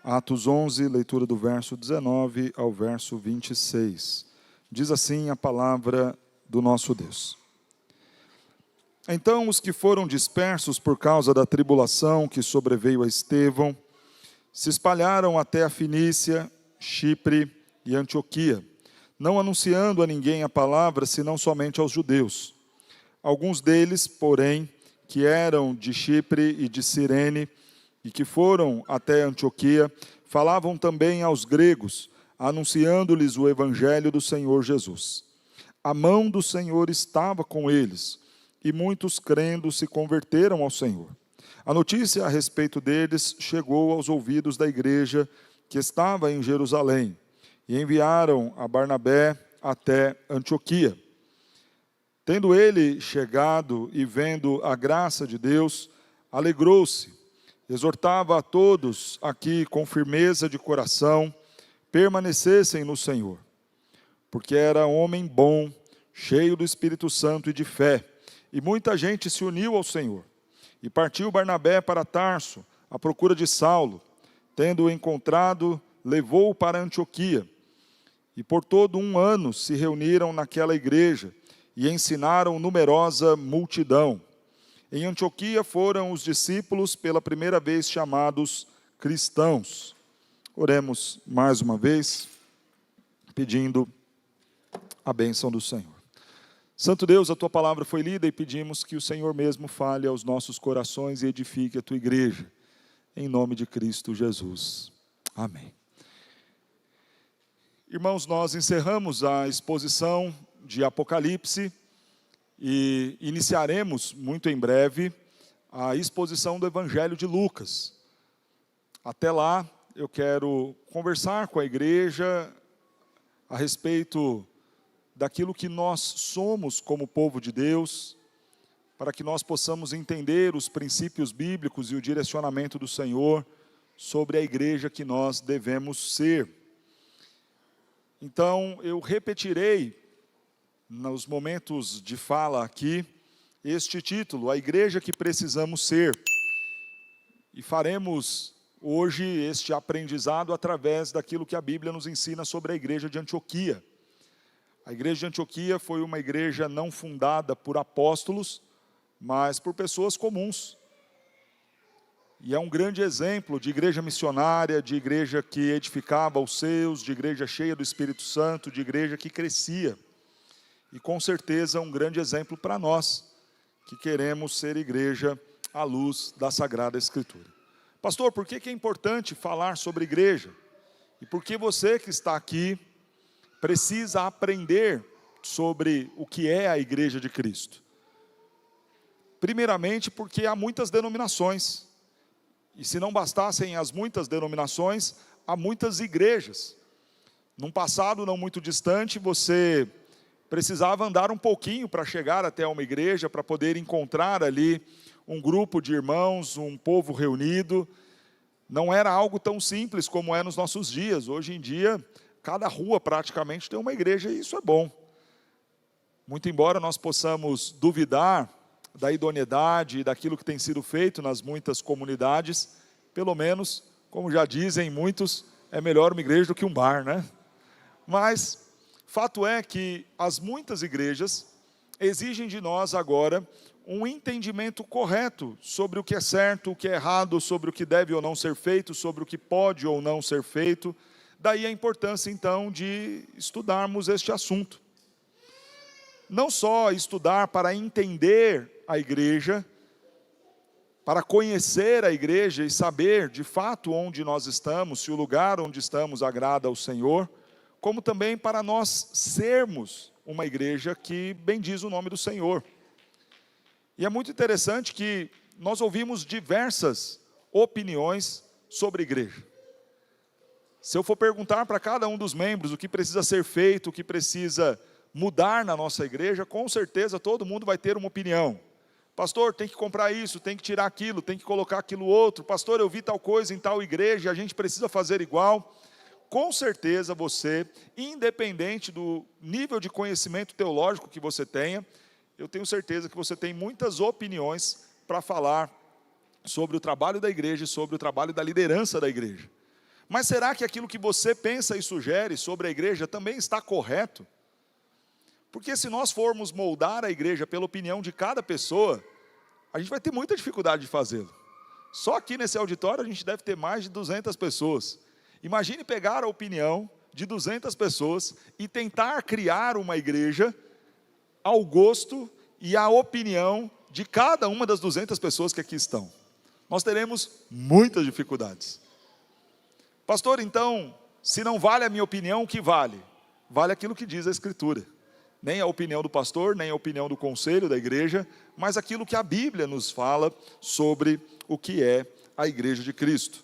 Atos 11, leitura do verso 19 ao verso 26. Diz assim a palavra do nosso Deus. Então os que foram dispersos por causa da tribulação que sobreveio a Estevão, se espalharam até a Fenícia, Chipre e Antioquia, não anunciando a ninguém a palavra, senão somente aos judeus. Alguns deles, porém, que eram de Chipre e de Cirene, e que foram até Antioquia, falavam também aos gregos, anunciando-lhes o evangelho do Senhor Jesus. A mão do Senhor estava com eles, e muitos crendo se converteram ao Senhor. A notícia a respeito deles chegou aos ouvidos da igreja que estava em Jerusalém, e enviaram a Barnabé até Antioquia. Tendo ele chegado e vendo a graça de Deus, alegrou-se. Exortava a todos aqui com firmeza de coração, permanecessem no Senhor, porque era homem bom, cheio do Espírito Santo e de fé, e muita gente se uniu ao Senhor. E partiu Barnabé para Tarso, à procura de Saulo. Tendo-o encontrado, levou-o para Antioquia. E por todo um ano se reuniram naquela igreja, e ensinaram numerosa multidão. Em Antioquia foram os discípulos pela primeira vez chamados cristãos. Oremos mais uma vez, pedindo a bênção do Senhor. Santo Deus, a Tua palavra foi lida e pedimos que o Senhor mesmo fale aos nossos corações e edifique a Tua igreja. Em nome de Cristo Jesus. Amém. Irmãos, nós encerramos a exposição de Apocalipse e iniciaremos muito em breve a exposição do Evangelho de Lucas. Até lá, eu quero conversar com a igreja a respeito daquilo que nós somos como povo de Deus, para que nós possamos entender os princípios bíblicos e o direcionamento do Senhor sobre a igreja que nós devemos ser. Então, eu repetirei nos momentos de fala aqui, este título, a igreja que precisamos ser. E faremos hoje este aprendizado através daquilo que a Bíblia nos ensina sobre a igreja de Antioquia. A igreja de Antioquia foi uma igreja não fundada por apóstolos, mas por pessoas comuns. E é um grande exemplo de igreja missionária, de igreja que edificava os seus, de igreja cheia do Espírito Santo, de igreja que crescia. E com certeza um grande exemplo para nós, que queremos ser igreja à luz da Sagrada Escritura. Pastor, por que é importante falar sobre igreja? E por que você que está aqui precisa aprender sobre o que é a igreja de Cristo? Primeiramente porque há muitas denominações. E se não bastassem as muitas denominações, há muitas igrejas. Num passado não muito distante, você precisava andar um pouquinho para chegar até uma igreja, para poder encontrar ali um grupo de irmãos, um povo reunido. Não era algo tão simples como é nos nossos dias. Hoje em dia, cada rua praticamente tem uma igreja e isso é bom. Muito embora nós possamos duvidar da idoneidade e daquilo que tem sido feito nas muitas comunidades, pelo menos, como já dizem muitos, é melhor uma igreja do que um bar, né? Mas fato é que as muitas igrejas exigem de nós agora um entendimento correto sobre o que é certo, o que é errado, sobre o que deve ou não ser feito, sobre o que pode ou não ser feito. Daí a importância, então, de estudarmos este assunto. Não só estudar para entender a igreja, para conhecer a igreja e saber, de fato, onde nós estamos, se o lugar onde estamos agrada ao Senhor, como também para nós sermos uma igreja que bendiz o nome do Senhor. E é muito interessante que nós ouvimos diversas opiniões sobre a igreja. Se eu for perguntar para cada um dos membros o que precisa ser feito, o que precisa mudar na nossa igreja, com certeza todo mundo vai ter uma opinião. Pastor, tem que comprar isso, tem que tirar aquilo, tem que colocar aquilo outro. Pastor, eu vi tal coisa em tal igreja, a gente precisa fazer igual. Com certeza você, independente do nível de conhecimento teológico que você tenha, eu tenho certeza que você tem muitas opiniões para falar sobre o trabalho da igreja e sobre o trabalho da liderança da igreja. Mas será que aquilo que você pensa e sugere sobre a igreja também está correto? Porque se nós formos moldar a igreja pela opinião de cada pessoa, a gente vai ter muita dificuldade de fazê-lo. Só aqui nesse auditório a gente deve ter mais de 200 pessoas. Imagine pegar a opinião de 200 pessoas e tentar criar uma igreja ao gosto e à opinião de cada uma das 200 pessoas que aqui estão. Nós teremos muitas dificuldades. Pastor, então, se não vale a minha opinião, o que vale? Vale aquilo que diz a Escritura. Nem a opinião do pastor, nem a opinião do conselho da igreja, mas aquilo que a Bíblia nos fala sobre o que é a igreja de Cristo.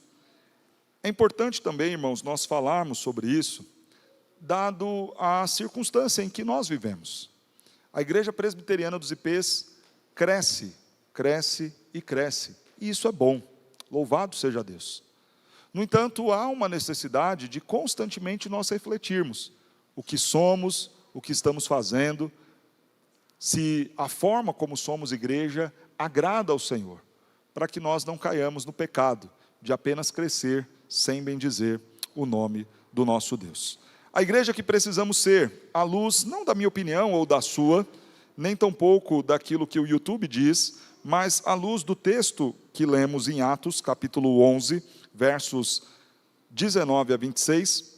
É importante também, irmãos, nós falarmos sobre isso, dado a circunstância em que nós vivemos. A igreja presbiteriana dos IPs cresce, cresce e cresce, e isso é bom, louvado seja Deus. No entanto, há uma necessidade de constantemente nós refletirmos o que somos, o que estamos fazendo, se a forma como somos igreja agrada ao Senhor, para que nós não caiamos no pecado de apenas crescer sem bendizer o nome do nosso Deus. A igreja que precisamos ser, à luz, não da minha opinião ou da sua, nem tampouco daquilo que o YouTube diz, mas à luz do texto que lemos em Atos, capítulo 11, versos 19 a 26,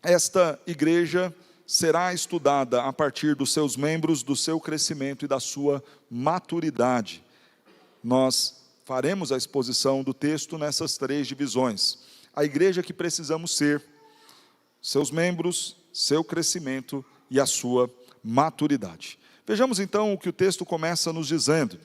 esta igreja será estudada a partir dos seus membros, do seu crescimento e da sua maturidade. Nós faremos a exposição do texto nessas 3 divisões. A igreja que precisamos ser, seus membros, seu crescimento e a sua maturidade. Vejamos então o que o texto começa nos dizendo.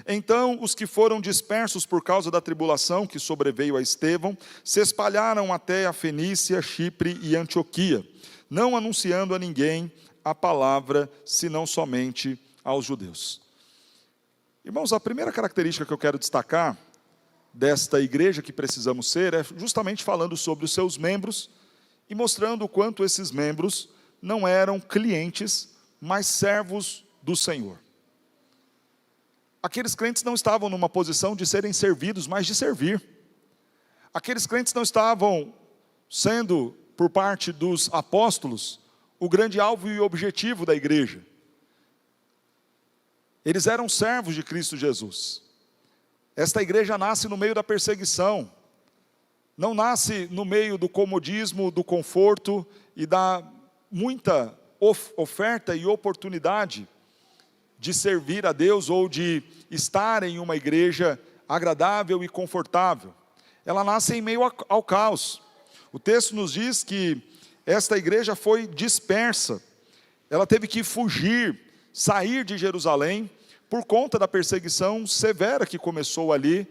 Então os que foram dispersos por causa da tribulação que sobreveio a Estevão, se espalharam até a Fenícia, Chipre e Antioquia, não anunciando a ninguém a palavra, senão somente aos judeus. Irmãos, a primeira característica que eu quero destacar desta igreja que precisamos ser é justamente falando sobre os seus membros e mostrando o quanto esses membros não eram clientes, mas servos do Senhor. Aqueles crentes não estavam numa posição de serem servidos, mas de servir. Aqueles crentes não estavam sendo, por parte dos apóstolos, o grande alvo e objetivo da igreja. Eles eram servos de Cristo Jesus. Esta igreja nasce no meio da perseguição, não nasce no meio do comodismo, do conforto e da muita oferta e oportunidade de servir a Deus ou de estar em uma igreja agradável e confortável. Ela nasce em meio ao caos. O texto nos diz que esta igreja foi dispersa, ela teve que fugir, sair de Jerusalém, por conta da perseguição severa que começou ali,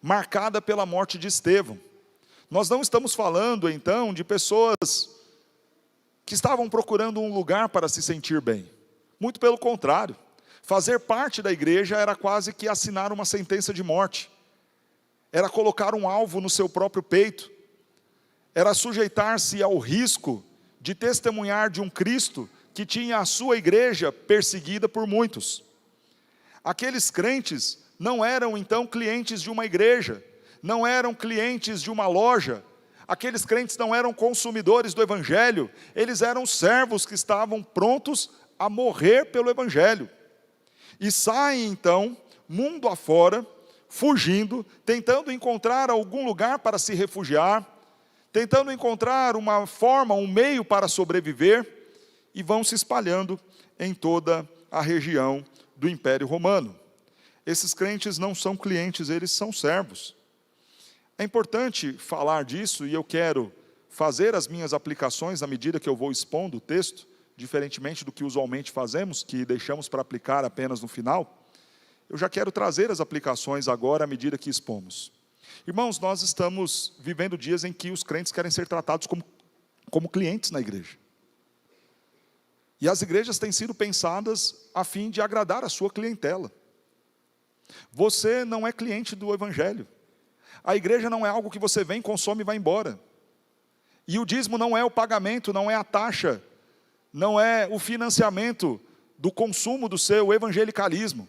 marcada pela morte de Estevão. Nós não estamos falando então de pessoas que estavam procurando um lugar para se sentir bem, muito pelo contrário, fazer parte da igreja era quase que assinar uma sentença de morte, era colocar um alvo no seu próprio peito, era sujeitar-se ao risco de testemunhar de um Cristo que tinha a sua igreja perseguida por muitos. Aqueles crentes não eram então clientes de uma igreja, não eram clientes de uma loja, aqueles crentes não eram consumidores do evangelho, eles eram servos que estavam prontos a morrer pelo evangelho. E saem então, mundo afora, fugindo, tentando encontrar algum lugar para se refugiar, tentando encontrar uma forma, um meio para sobreviver, e vão se espalhando em toda a região do Império Romano. Esses crentes não são clientes, eles são servos. É importante falar disso, e eu quero fazer as minhas aplicações à medida que eu vou expondo o texto, diferentemente do que usualmente fazemos, que deixamos para aplicar apenas no final. Eu já quero trazer as aplicações agora à medida que expomos. Irmãos, nós estamos vivendo dias em que os crentes querem ser tratados como clientes na igreja. E as igrejas têm sido pensadas a fim de agradar a sua clientela. Você não é cliente do evangelho. A igreja não é algo que você vem, consome e vai embora. E o dízimo não é o pagamento, não é a taxa, não é o financiamento do consumo do seu evangelicalismo.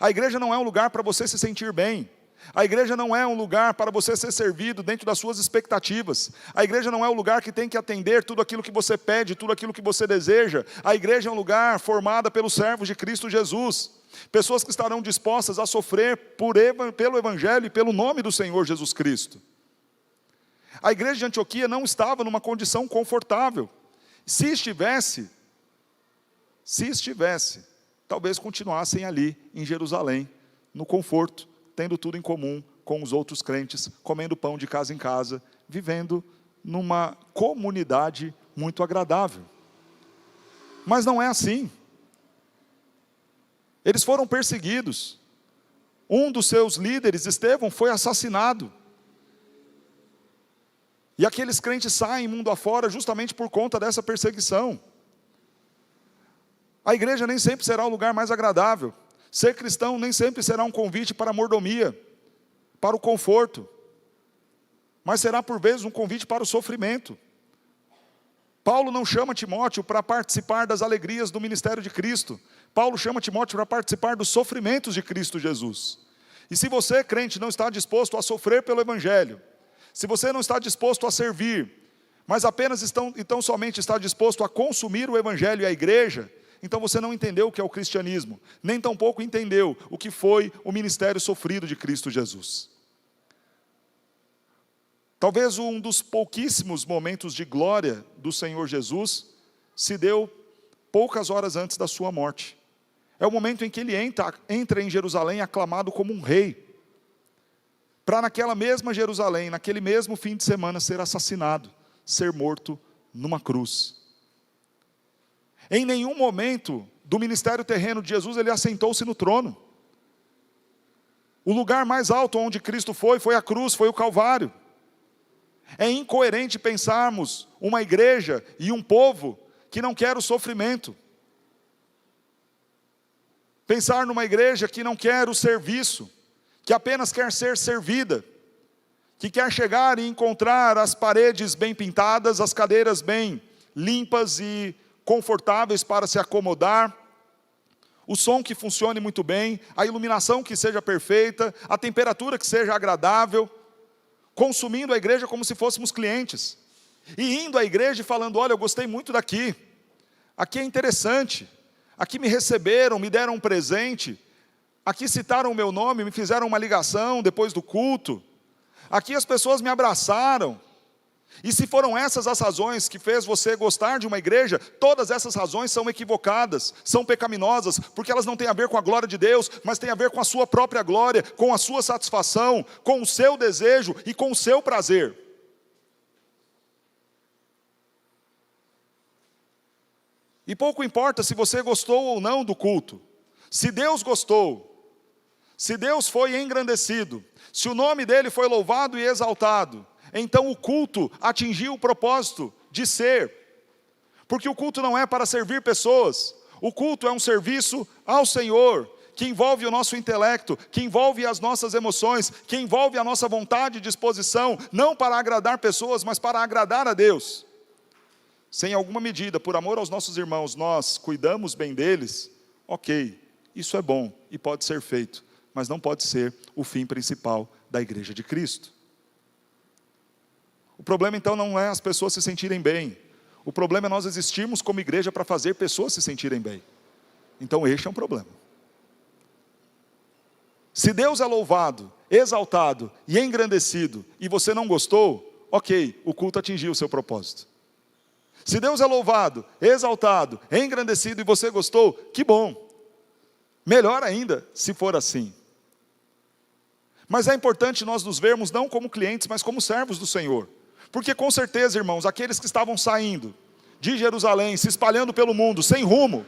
A igreja não é um lugar para você se sentir bem. A igreja não é um lugar para você ser servido dentro das suas expectativas. A igreja não é o lugar que tem que atender tudo aquilo que você pede, tudo aquilo que você deseja. A igreja é um lugar formada pelos servos de Cristo Jesus. Pessoas que estarão dispostas a sofrer pelo Evangelho e pelo nome do Senhor Jesus Cristo. A igreja de Antioquia não estava numa condição confortável. Se estivesse, talvez continuassem ali em Jerusalém, no conforto, tendo tudo em comum com os outros crentes, comendo pão de casa em casa, vivendo numa comunidade muito agradável. Mas não é assim. Eles foram perseguidos. Um dos seus líderes, Estevão, foi assassinado. E aqueles crentes saem mundo afora justamente por conta dessa perseguição. A igreja nem sempre será o lugar mais agradável. Ser cristão nem sempre será um convite para a mordomia, para o conforto. Mas será por vezes um convite para o sofrimento. Paulo não chama Timóteo para participar das alegrias do ministério de Cristo. Paulo chama Timóteo para participar dos sofrimentos de Cristo Jesus. E se você, crente, não está disposto a sofrer pelo Evangelho, se você não está disposto a servir, mas apenas então somente está disposto a consumir o Evangelho e a igreja, então você não entendeu o que é o cristianismo, nem tampouco entendeu o que foi o ministério sofrido de Cristo Jesus. Talvez um dos pouquíssimos momentos de glória do Senhor Jesus se deu poucas horas antes da sua morte. É o momento em que ele entra em Jerusalém aclamado como um rei, para naquela mesma Jerusalém, naquele mesmo fim de semana, ser assassinado, ser morto numa cruz. Em nenhum momento do ministério terreno de Jesus, ele assentou-se no trono. O lugar mais alto onde Cristo foi a cruz, foi o Calvário. É incoerente pensarmos uma igreja e um povo que não quer o sofrimento. Pensar numa igreja que não quer o serviço, que apenas quer ser servida, que quer chegar e encontrar as paredes bem pintadas, as cadeiras bem limpas e confortáveis para se acomodar, o som que funcione muito bem, a iluminação que seja perfeita, a temperatura que seja agradável, consumindo a igreja como se fôssemos clientes, e indo à igreja e falando: olha, eu gostei muito daqui, aqui é interessante, aqui me receberam, me deram um presente, aqui citaram o meu nome, me fizeram uma ligação depois do culto, aqui as pessoas me abraçaram. E se foram essas as razões que fez você gostar de uma igreja, todas essas razões são equivocadas, são pecaminosas, porque elas não têm a ver com a glória de Deus, mas têm a ver com a sua própria glória, com a sua satisfação, com o seu desejo e com o seu prazer. E pouco importa se você gostou ou não do culto. Se Deus gostou, se Deus foi engrandecido, se o nome dele foi louvado e exaltado, então o culto atingiu o propósito de ser. Porque o culto não é para servir pessoas. O culto é um serviço ao Senhor, que envolve o nosso intelecto, que envolve as nossas emoções, que envolve a nossa vontade e disposição, não para agradar pessoas, mas para agradar a Deus. Se em alguma medida, por amor aos nossos irmãos, nós cuidamos bem deles, ok, isso é bom e pode ser feito, mas não pode ser o fim principal da igreja de Cristo. O problema então não é as pessoas se sentirem bem. O problema é nós existirmos como igreja para fazer pessoas se sentirem bem. Então este é um problema. Se Deus é louvado, exaltado e engrandecido e você não gostou, ok, o culto atingiu o seu propósito. Se Deus é louvado, exaltado, engrandecido e você gostou, que bom. Melhor ainda se for assim. Mas é importante nós nos vermos não como clientes, mas como servos do Senhor. Porque com certeza, irmãos, aqueles que estavam saindo de Jerusalém, se espalhando pelo mundo, sem rumo,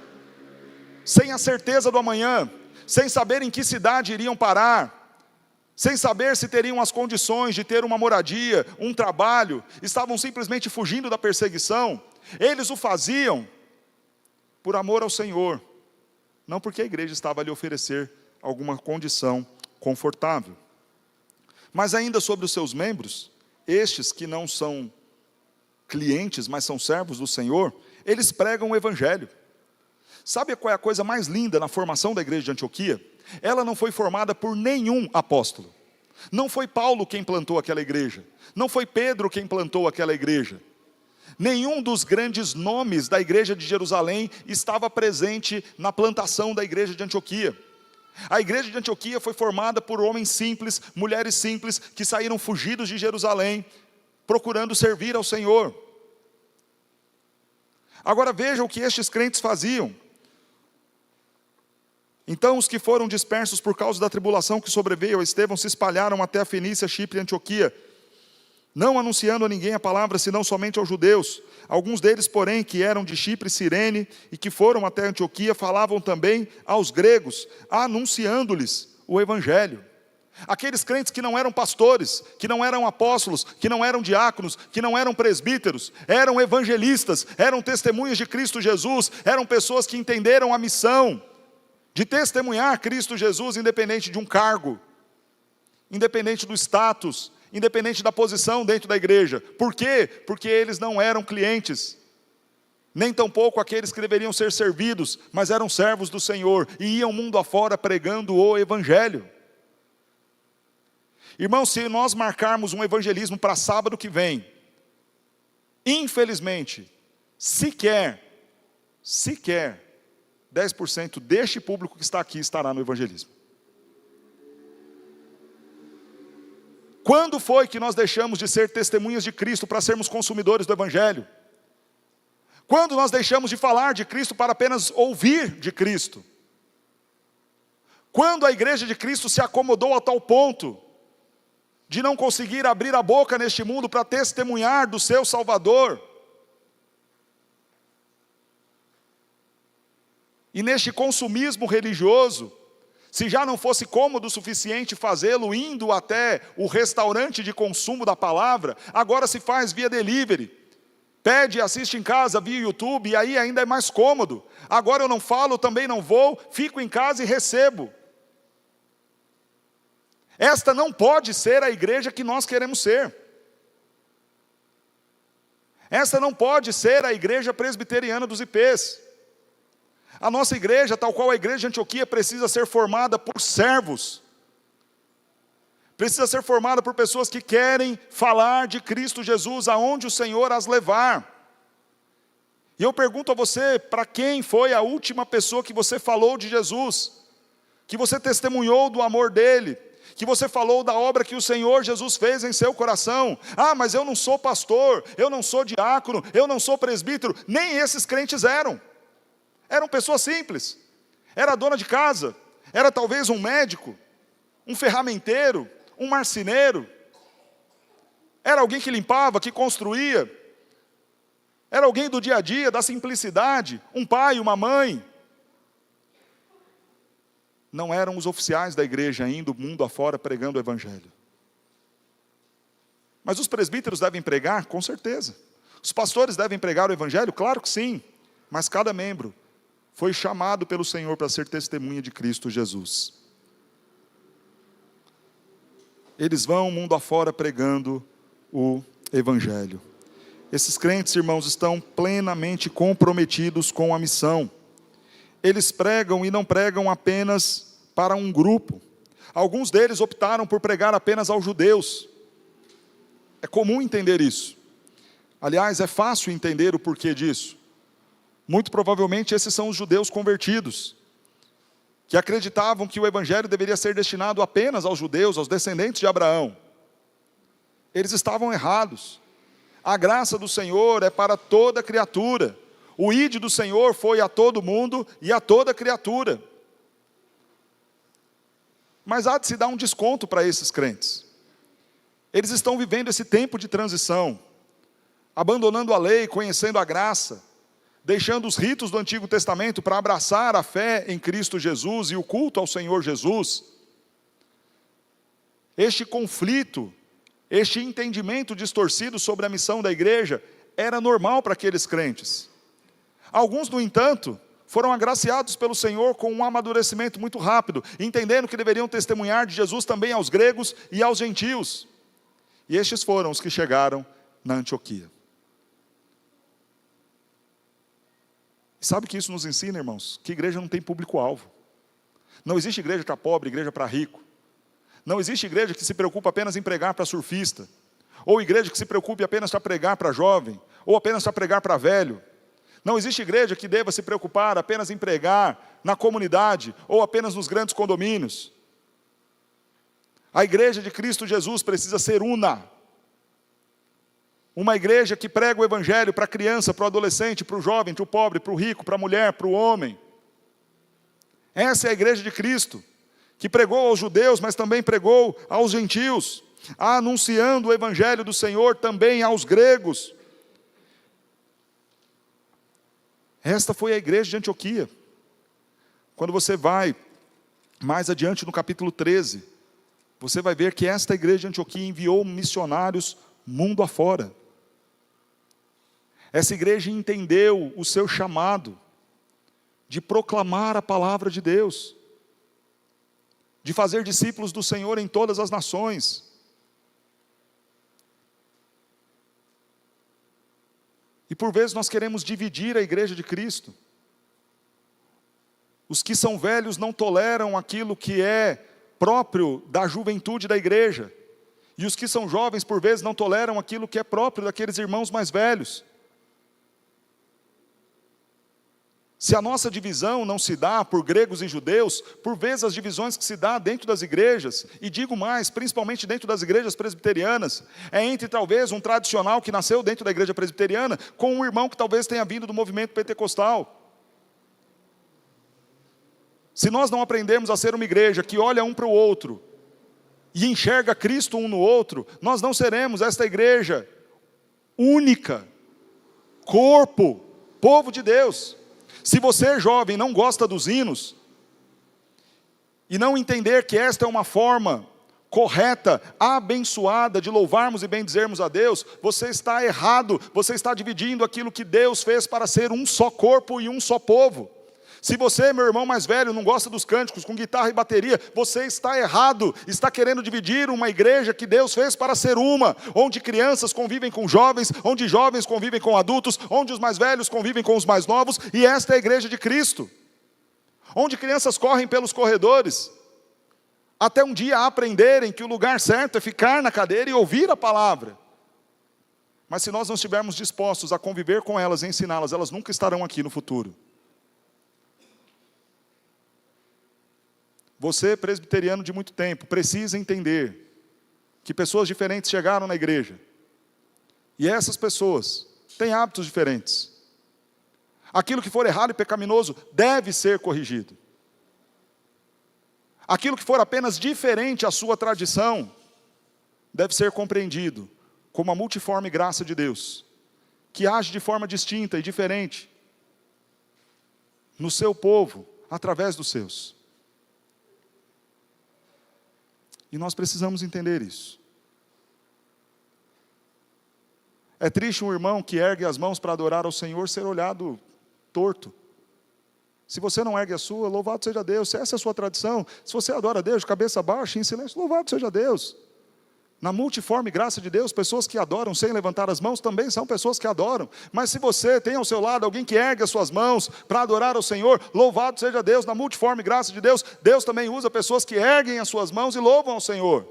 sem a certeza do amanhã, sem saber em que cidade iriam parar, sem saber se teriam as condições de ter uma moradia, um trabalho, estavam simplesmente fugindo da perseguição, eles o faziam por amor ao Senhor, não porque a igreja estava a lhe oferecer alguma condição confortável. Mas ainda sobre os seus membros, estes que não são clientes, mas são servos do Senhor, eles pregam o Evangelho. Sabe qual é a coisa mais linda na formação da igreja de Antioquia? Ela não foi formada por nenhum apóstolo. Não foi Paulo quem plantou aquela igreja. Não foi Pedro quem plantou aquela igreja. Nenhum dos grandes nomes da igreja de Jerusalém estava presente na plantação da igreja de Antioquia. A igreja de Antioquia foi formada por homens simples, mulheres simples, que saíram fugidos de Jerusalém, procurando servir ao Senhor. Agora veja o que estes crentes faziam. Então os que foram dispersos por causa da tribulação que sobreveio a Estevão se espalharam até a Fenícia, Chipre e Antioquia, não anunciando a ninguém a palavra, senão somente aos judeus. Alguns deles, porém, que eram de Chipre e Cirene, e que foram até Antioquia, falavam também aos gregos, anunciando-lhes o Evangelho. Aqueles crentes que não eram pastores, que não eram apóstolos, que não eram diáconos, que não eram presbíteros, eram evangelistas, eram testemunhas de Cristo Jesus, eram pessoas que entenderam a missão de testemunhar Cristo Jesus, independente de um cargo, independente do status, independente da posição dentro da igreja. Por quê? Porque eles não eram clientes, nem tampouco aqueles que deveriam ser servidos, mas eram servos do Senhor, e iam mundo afora pregando o Evangelho. Irmãos, se nós marcarmos um evangelismo para sábado que vem, infelizmente, sequer 10% deste público que está aqui estará no evangelismo. Quando foi que nós deixamos de ser testemunhas de Cristo para sermos consumidores do Evangelho? Quando nós deixamos de falar de Cristo para apenas ouvir de Cristo? Quando a igreja de Cristo se acomodou a tal ponto de não conseguir abrir a boca neste mundo para testemunhar do seu Salvador? E neste consumismo religioso, se já não fosse cômodo o suficiente fazê-lo indo até o restaurante de consumo da palavra, agora se faz via delivery. Pede e assiste em casa via YouTube, e aí ainda é mais cômodo. Agora eu não falo, também não vou, fico em casa e recebo. Esta não pode ser a igreja que nós queremos ser. Esta não pode ser a igreja presbiteriana dos IPs. A nossa igreja, tal qual a igreja de Antioquia, precisa ser formada por servos. Precisa ser formada por pessoas que querem falar de Cristo Jesus aonde o Senhor as levar. E eu pergunto a você, para quem foi a última pessoa que você falou de Jesus? Que você testemunhou do amor dele? Que você falou da obra que o Senhor Jesus fez em seu coração? Ah, mas eu não sou pastor, eu não sou diácono, eu não sou presbítero. Nem esses crentes eram. Eram pessoas simples. Era dona de casa, era talvez um médico, um ferramenteiro, um marceneiro. Era alguém que limpava, que construía. Era alguém do dia a dia, da simplicidade, um pai, uma mãe. Não eram os oficiais da igreja indo mundo afora pregando o Evangelho. Mas os presbíteros devem pregar? Com certeza. Os pastores devem pregar o Evangelho? Claro que sim. Mas cada membro foi chamado pelo Senhor para ser testemunha de Cristo Jesus. Eles vão mundo afora pregando o Evangelho. Esses crentes, irmãos, estão plenamente comprometidos com a missão. Eles pregam e não pregam apenas para um grupo. Alguns deles optaram por pregar apenas aos judeus. É comum entender isso. Aliás, é fácil entender o porquê disso. Muito provavelmente esses são os judeus convertidos, que acreditavam que o Evangelho deveria ser destinado apenas aos judeus, aos descendentes de Abraão. Eles estavam errados. A graça do Senhor é para toda criatura. O ide do Senhor foi a todo mundo e a toda criatura. Mas há de se dar um desconto para esses crentes. Eles estão vivendo esse tempo de transição, abandonando a lei, conhecendo a graça, deixando os ritos do Antigo Testamento para abraçar a fé em Cristo Jesus e o culto ao Senhor Jesus. Este conflito, este entendimento distorcido sobre a missão da igreja, era normal para aqueles crentes. Alguns, no entanto, foram agraciados pelo Senhor com um amadurecimento muito rápido, entendendo que deveriam testemunhar de Jesus também aos gregos e aos gentios. E estes foram os que chegaram na Antioquia. Sabe o que isso nos ensina, irmãos? Que igreja não tem público-alvo. Não existe igreja para pobre, igreja para rico. Não existe igreja que se preocupa apenas em pregar para surfista, ou igreja que se preocupe apenas para pregar para jovem, ou apenas para pregar para velho. Não existe igreja que deva se preocupar apenas em pregar na comunidade, ou apenas nos grandes condomínios. A igreja de Cristo Jesus precisa ser una. Uma igreja que prega o evangelho para a criança, para o adolescente, para o jovem, para o pobre, para o rico, para a mulher, para o homem. Essa é a igreja de Cristo, que pregou aos judeus, mas também pregou aos gentios, anunciando o evangelho do Senhor também aos gregos. Esta foi a igreja de Antioquia. Quando você vai mais adiante no capítulo 13, você vai ver que esta igreja de Antioquia enviou missionários mundo afora. Essa igreja entendeu o seu chamado de proclamar a palavra de Deus, de fazer discípulos do Senhor em todas as nações. E por vezes nós queremos dividir a igreja de Cristo. Os que são velhos não toleram aquilo que é próprio da juventude da igreja. E os que são jovens, por vezes, não toleram aquilo que é próprio daqueles irmãos mais velhos. Se a nossa divisão não se dá por gregos e judeus, por vezes as divisões que se dá dentro das igrejas, e digo mais, principalmente dentro das igrejas presbiterianas, é entre talvez um tradicional que nasceu dentro da igreja presbiteriana, com um irmão que talvez tenha vindo do movimento pentecostal. Se nós não aprendermos a ser uma igreja que olha um para o outro, e enxerga Cristo um no outro, nós não seremos esta igreja única, corpo, povo de Deus. Se você, jovem, não gosta dos hinos, e não entender que esta é uma forma correta, abençoada, de louvarmos e bendizermos a Deus, você está errado, você está dividindo aquilo que Deus fez para ser um só corpo e um só povo. Se você, meu irmão mais velho, não gosta dos cânticos com guitarra e bateria, você está errado, está querendo dividir uma igreja que Deus fez para ser uma, onde crianças convivem com jovens, onde jovens convivem com adultos, onde os mais velhos convivem com os mais novos, e esta é a igreja de Cristo, onde crianças correm pelos corredores, até um dia aprenderem que o lugar certo é ficar na cadeira e ouvir a palavra. Mas se nós não estivermos dispostos a conviver com elas e ensiná-las, elas nunca estarão aqui no futuro. Você, presbiteriano de muito tempo, precisa entender que pessoas diferentes chegaram na igreja. E essas pessoas têm hábitos diferentes. Aquilo que for errado e pecaminoso deve ser corrigido. Aquilo que for apenas diferente à sua tradição deve ser compreendido como a multiforme graça de Deus, que age de forma distinta e diferente no seu povo, através dos seus. E nós precisamos entender isso. É triste um irmão que ergue as mãos para adorar ao Senhor ser olhado torto. Se você não ergue a sua, louvado seja Deus. Se essa é a sua tradição, se você adora a Deus de cabeça baixa, em silêncio, louvado seja Deus. Na multiforme graça de Deus, pessoas que adoram sem levantar as mãos também são pessoas que adoram. Mas se você tem ao seu lado alguém que ergue as suas mãos para adorar ao Senhor, louvado seja Deus. Na multiforme graça de Deus, Deus também usa pessoas que erguem as suas mãos e louvam ao Senhor.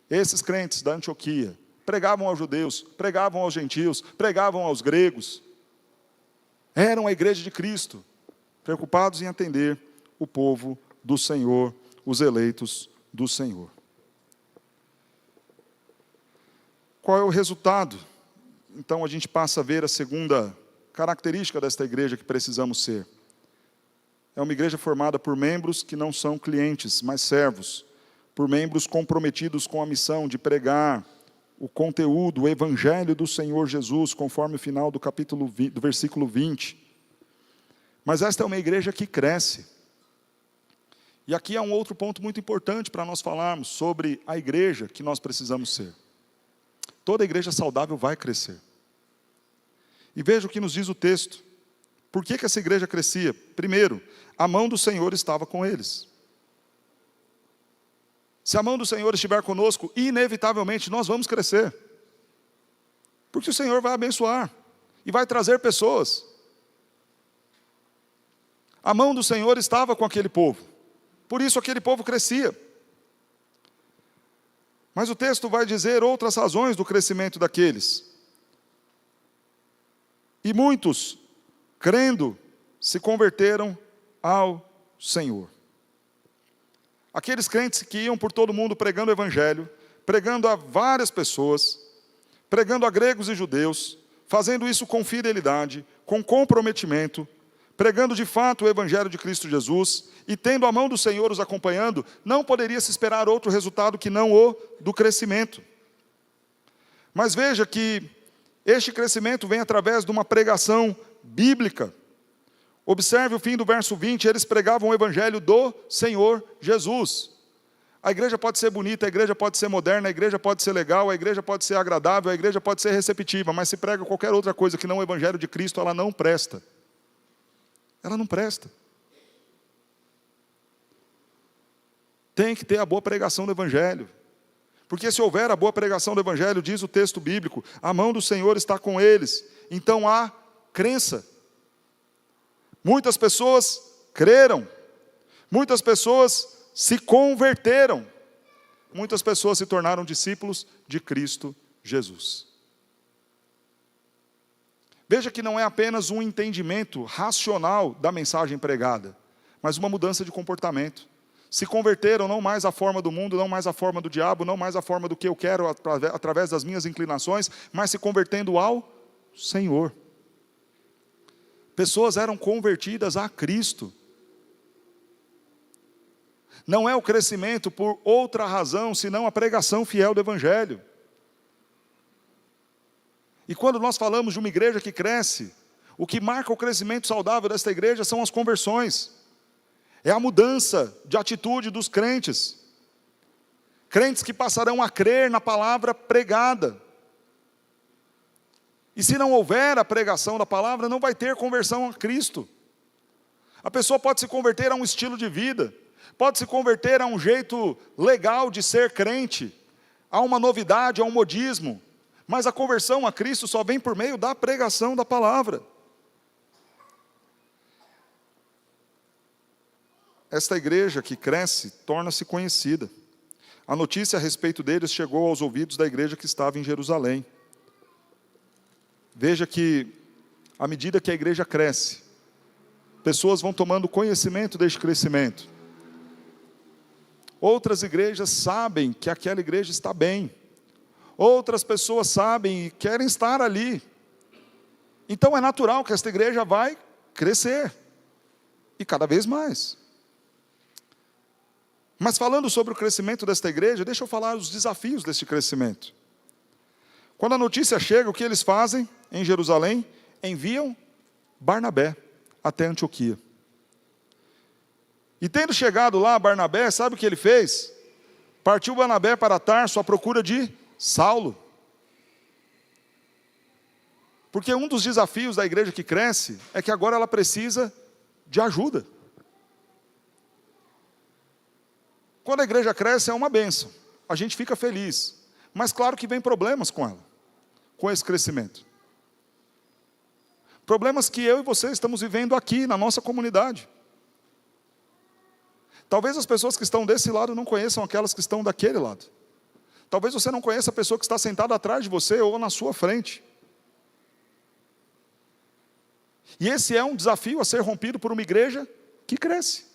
Esses crentes da Antioquia pregavam aos judeus, pregavam aos gentios, pregavam aos gregos. Eram a igreja de Cristo, preocupados em atender o povo do Senhor, os eleitos do Senhor. Qual é o resultado? Então a gente passa a ver a segunda característica desta igreja que precisamos ser. É uma igreja formada por membros que não são clientes, mas servos, por membros comprometidos com a missão de pregar o conteúdo, o evangelho do Senhor Jesus, conforme o final do capítulo 20, do versículo 20. Mas esta é uma igreja que cresce. E aqui há um outro ponto muito importante para nós falarmos sobre a igreja que nós precisamos ser. Toda igreja saudável vai crescer. E veja o que nos diz o texto. Por que essa igreja crescia? Primeiro, a mão do Senhor estava com eles. Se a mão do Senhor estiver conosco, inevitavelmente nós vamos crescer. Porque o Senhor vai abençoar e vai trazer pessoas. A mão do Senhor estava com aquele povo. Por isso aquele povo crescia. Mas o texto vai dizer outras razões do crescimento daqueles. E muitos, crendo, se converteram ao Senhor. Aqueles crentes que iam por todo mundo pregando o evangelho, pregando a várias pessoas, pregando a gregos e judeus, fazendo isso com fidelidade, com comprometimento, pregando de fato o evangelho de Cristo Jesus e tendo a mão do Senhor os acompanhando, não poderia se esperar outro resultado que não o do crescimento. Mas veja que este crescimento vem através de uma pregação bíblica. Observe o fim do verso 20, eles pregavam o evangelho do Senhor Jesus. A igreja pode ser bonita, a igreja pode ser moderna, a igreja pode ser legal, a igreja pode ser agradável, a igreja pode ser receptiva, mas se prega qualquer outra coisa que não o evangelho de Cristo, ela não presta. Ela não presta. Tem que ter a boa pregação do evangelho. Porque se houver a boa pregação do evangelho, diz o texto bíblico, a mão do Senhor está com eles. Então há crença. Muitas pessoas creram. Muitas pessoas se converteram. Muitas pessoas se tornaram discípulos de Cristo Jesus. Veja que não é apenas um entendimento racional da mensagem pregada, mas uma mudança de comportamento. Se converteram não mais à forma do mundo, não mais à forma do diabo, não mais à forma do que eu quero através das minhas inclinações, mas se convertendo ao Senhor. Pessoas eram convertidas a Cristo. Não é o crescimento por outra razão, senão a pregação fiel do Evangelho. E quando nós falamos de uma igreja que cresce, o que marca o crescimento saudável desta igreja são as conversões. É a mudança de atitude dos crentes. Crentes que passarão a crer na palavra pregada. E se não houver a pregação da palavra, não vai ter conversão a Cristo. A pessoa pode se converter a um estilo de vida, pode se converter a um jeito legal de ser crente, a uma novidade, a um modismo, mas a conversão a Cristo só vem por meio da pregação da palavra. Esta igreja que cresce, torna-se conhecida. A notícia a respeito deles chegou aos ouvidos da igreja que estava em Jerusalém. Veja que, à medida que a igreja cresce, pessoas vão tomando conhecimento deste crescimento. Outras igrejas sabem que aquela igreja está bem. Outras pessoas sabem e querem estar ali. Então é natural que esta igreja vai crescer. E cada vez mais. Mas falando sobre o crescimento desta igreja, deixa eu falar os desafios deste crescimento. Quando a notícia chega, o que eles fazem em Jerusalém? Enviam Barnabé até Antioquia. E tendo chegado lá, Barnabé, sabe o que ele fez? Partiu Barnabé para Tarso à procura de Saulo. Porque um dos desafios da igreja que cresce é que agora ela precisa de ajuda. Quando a igreja cresce é uma bênção, a gente fica feliz, mas claro que vem problemas com ela, com esse crescimento. Problemas que eu e você estamos vivendo aqui, na nossa comunidade. Talvez as pessoas que estão desse lado não conheçam aquelas que estão daquele lado. Talvez você não conheça a pessoa que está sentada atrás de você ou na sua frente. E esse é um desafio a ser rompido por uma igreja que cresce.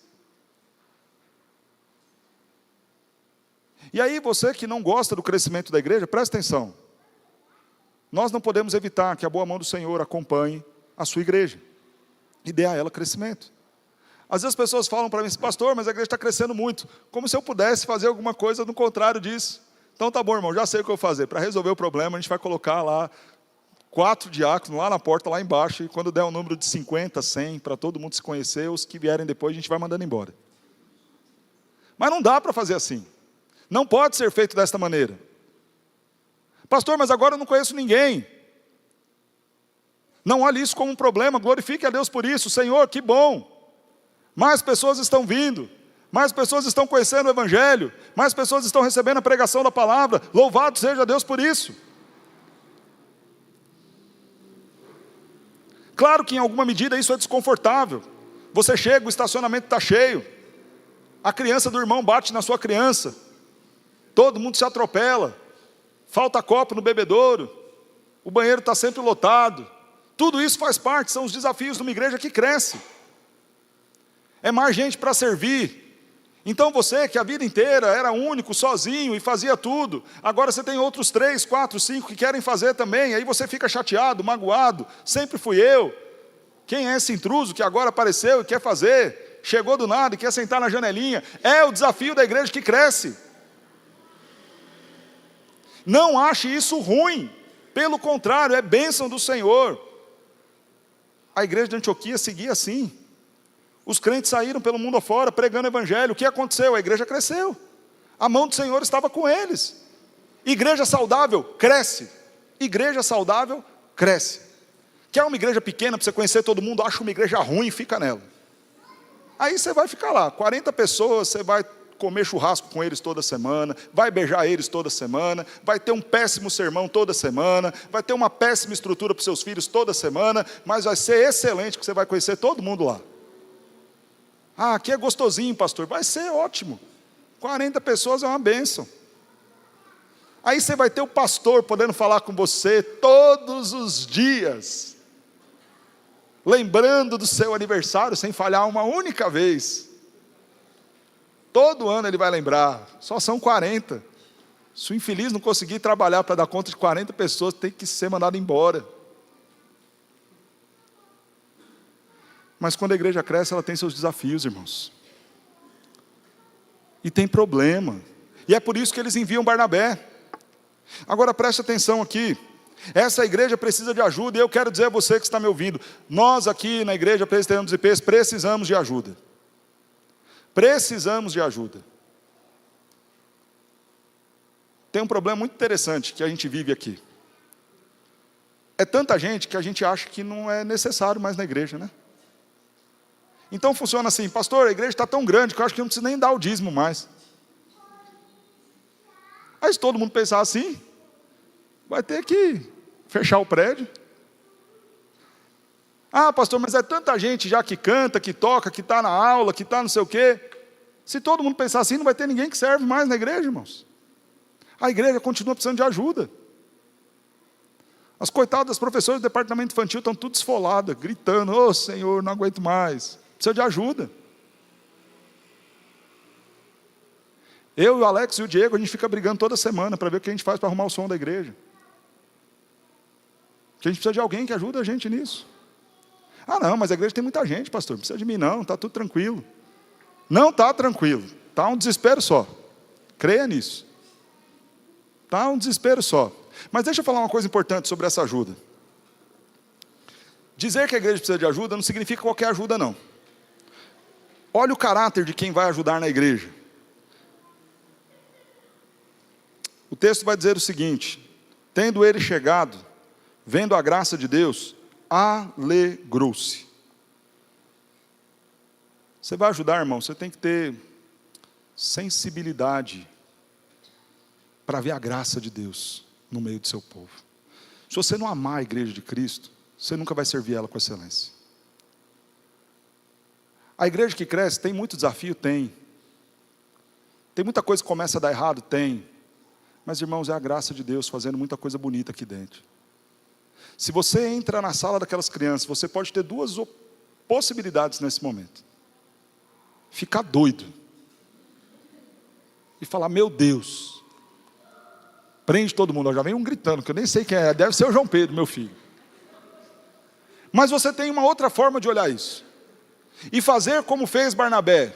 E aí você que não gosta do crescimento da igreja, presta atenção. Nós não podemos evitar que a boa mão do Senhor acompanhe a sua igreja e dê a ela crescimento. Às vezes as pessoas falam para mim, pastor, mas a igreja está crescendo muito. Como se eu pudesse fazer alguma coisa no contrário disso. Então tá bom, irmão, já sei o que eu vou fazer. Para resolver o problema, a gente vai colocar lá 4 diáconos lá na porta, lá embaixo, e quando der um número de 50, 100, para todo mundo se conhecer, os que vierem depois a gente vai mandando embora. Mas não dá para fazer assim. Não pode ser feito desta maneira. Pastor, mas agora eu não conheço ninguém. Não olhe isso como um problema, glorifique a Deus por isso. Senhor, que bom. Mais pessoas estão vindo. Mais pessoas estão conhecendo o Evangelho. Mais pessoas estão recebendo a pregação da palavra. Louvado seja Deus por isso. Claro que em alguma medida isso é desconfortável. Você chega, o estacionamento está cheio. A criança do irmão bate na sua criança. Todo mundo se atropela. Falta copo no bebedouro. O banheiro está sempre lotado. Tudo isso faz parte, são os desafios de uma igreja que cresce. É mais gente para servir. Então você que a vida inteira era único, sozinho e fazia tudo, agora você tem outros 3, 4, 5 que querem fazer também, aí você fica chateado, magoado, sempre fui eu. Quem é esse intruso que agora apareceu e quer fazer? Chegou do nada e quer sentar na janelinha. É o desafio da igreja que cresce. Não ache isso ruim, pelo contrário, é bênção do Senhor. A igreja de Antioquia seguia assim. Os crentes saíram pelo mundo afora pregando o evangelho. O que aconteceu? A igreja cresceu. A mão do Senhor estava com eles. Igreja saudável, cresce. Igreja saudável, cresce. Quer uma igreja pequena para você conhecer todo mundo? Acha uma igreja ruim e fica nela. Aí você vai ficar lá, 40 pessoas, você vai comer churrasco com eles toda semana, vai beijar eles toda semana, vai ter um péssimo sermão toda semana, vai ter uma péssima estrutura para os seus filhos toda semana, mas vai ser excelente, que você vai conhecer todo mundo lá. Ah, aqui é gostosinho, pastor. Vai ser ótimo. 40 pessoas é uma bênção. Aí você vai ter o pastor podendo falar com você todos os dias, lembrando do seu aniversário sem falhar uma única vez. Todo ano ele vai lembrar. Só são 40. Se o infeliz não conseguir trabalhar para dar conta de 40 pessoas, tem que ser mandado embora. Mas quando a igreja cresce, ela tem seus desafios, irmãos. E tem problema. E é por isso que eles enviam Barnabé. Agora preste atenção aqui. Essa igreja precisa de ajuda, e eu quero dizer a você que está me ouvindo, nós aqui na igreja Presbiteriana dos IPs precisamos de ajuda. Precisamos de ajuda. Tem um problema muito interessante que a gente vive aqui. É tanta gente que a gente acha que não é necessário mais na igreja, né? Então funciona assim, pastor, a igreja está tão grande que eu acho que não precisa nem dar o dízimo mais. Aí se todo mundo pensar assim, vai ter que fechar o prédio. Ah, pastor, mas é tanta gente já que canta, que toca, que está na aula, que está não sei o quê. Se todo mundo pensar assim, não vai ter ninguém que serve mais na igreja, irmãos. A igreja continua precisando de ajuda. As coitadas das professoras do departamento infantil estão tudo esfoladas, gritando, ô Senhor, não aguento mais. Precisa de ajuda. Eu, o Alex e o Diego, a gente fica brigando toda semana para ver o que a gente faz para arrumar o som da igreja. Porque a gente precisa de alguém que ajude a gente nisso. Ah não, mas a igreja tem muita gente, pastor, não precisa de mim não, está tudo tranquilo. Não está tranquilo, está um desespero só. Creia nisso. Está um desespero só. Mas deixa eu falar uma coisa importante sobre essa ajuda. Dizer que a igreja precisa de ajuda não significa qualquer ajuda não. Olha o caráter de quem vai ajudar na igreja. O texto vai dizer o seguinte: tendo ele chegado, vendo a graça de Deus, alegrou-se. Você vai ajudar, irmão, você tem que ter sensibilidade para ver a graça de Deus no meio do seu povo. Se você não amar a igreja de Cristo, você nunca vai servir ela com excelência. A igreja que cresce tem muito desafio? Tem. Tem muita coisa que começa a dar errado? Tem. Mas, irmãos, é a graça de Deus fazendo muita coisa bonita aqui dentro. Se você entra na sala daquelas crianças, você pode ter duas possibilidades nesse momento. Ficar doido. E falar, meu Deus. Prende todo mundo. Já vem um gritando, que eu nem sei quem é. Deve ser o João Pedro, meu filho. Mas você tem uma outra forma de olhar isso. E fazer como fez Barnabé.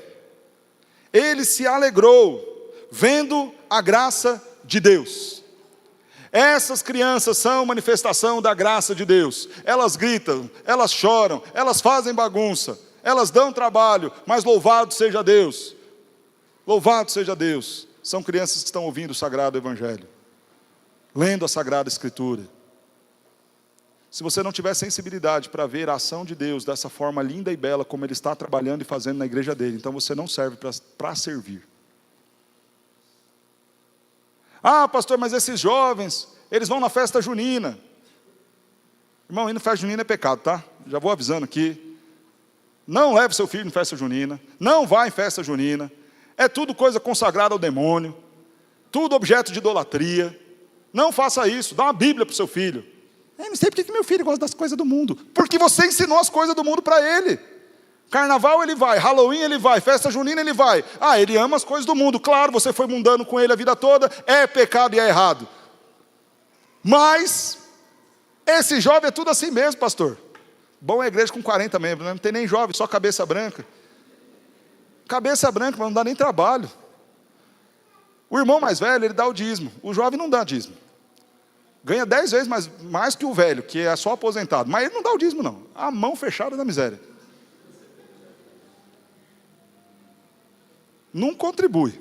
Ele se alegrou, vendo a graça de Deus. Essas crianças são manifestação da graça de Deus. Elas gritam, elas choram, elas fazem bagunça, elas dão trabalho, mas louvado seja Deus. Louvado seja Deus. São crianças que estão ouvindo o Sagrado Evangelho, lendo a Sagrada Escritura. Se você não tiver sensibilidade para ver a ação de Deus dessa forma linda e bela, como Ele está trabalhando e fazendo na igreja dele, então você não serve para servir. Ah, pastor, mas esses jovens, eles vão na festa junina. Irmão, ir na festa junina é pecado, tá? Já vou avisando aqui. Não leve seu filho em festa junina. Não vá em festa junina. é tudo coisa consagrada ao demônio, tudo objeto de idolatria. Não faça isso, dá uma Bíblia para o seu filho. Eu não sei porque que meu filho gosta das coisas do mundo. Porque você ensinou as coisas do mundo para ele. Carnaval ele vai, Halloween ele vai, festa junina ele vai. Ah, ele ama as coisas do mundo. Claro, você foi mundano com ele a vida toda, é pecado e é errado. Mas, esse jovem é tudo assim mesmo, pastor. Bom é igreja com 40 membros, né? Não tem nem jovem, só cabeça branca. Cabeça branca, mas não dá nem trabalho. O irmão mais velho, ele dá o dízimo. O jovem não dá dízimo. Ganha 10 vezes mais que o velho, que é só aposentado. Mas ele não dá o dízimo, não. A mão fechada da miséria. Não contribui.